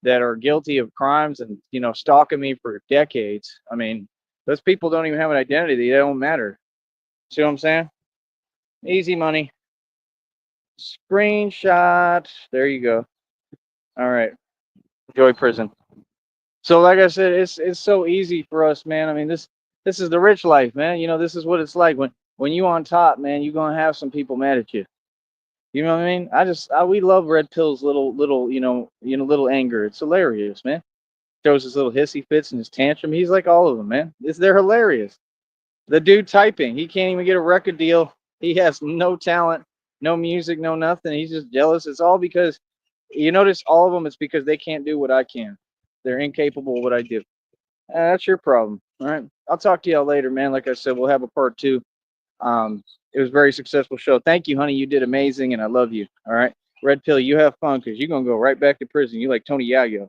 that are guilty of crimes and, you know, stalking me for decades? I mean, those people don't even have an identity. They don't matter. See what I'm saying? Easy money. Screenshot. There you go. All right. Enjoy prison. So like I said, it's so easy for us, man. I mean, this is the rich life, man. You know, this is what it's like when you on top, man. You gonna have some people mad at you. You know what I mean? We love Red Pill's little little anger. It's hilarious, man. Shows his little hissy fits and his tantrum. He's like all of them, man. They're hilarious. The dude typing, he can't even get a record deal. He has no talent, no music, no nothing. He's just jealous. It's all because you notice all of them. It's because they can't do what I can. They're incapable of what I do. That's your problem. All right. I'll talk to y'all later, man. Like I said, we'll have a part two. It was a very successful show. Thank you, honey. You did amazing, and I love you. All right. Red Pill, you have fun because you're going to go right back to prison. You like Tony Yayo.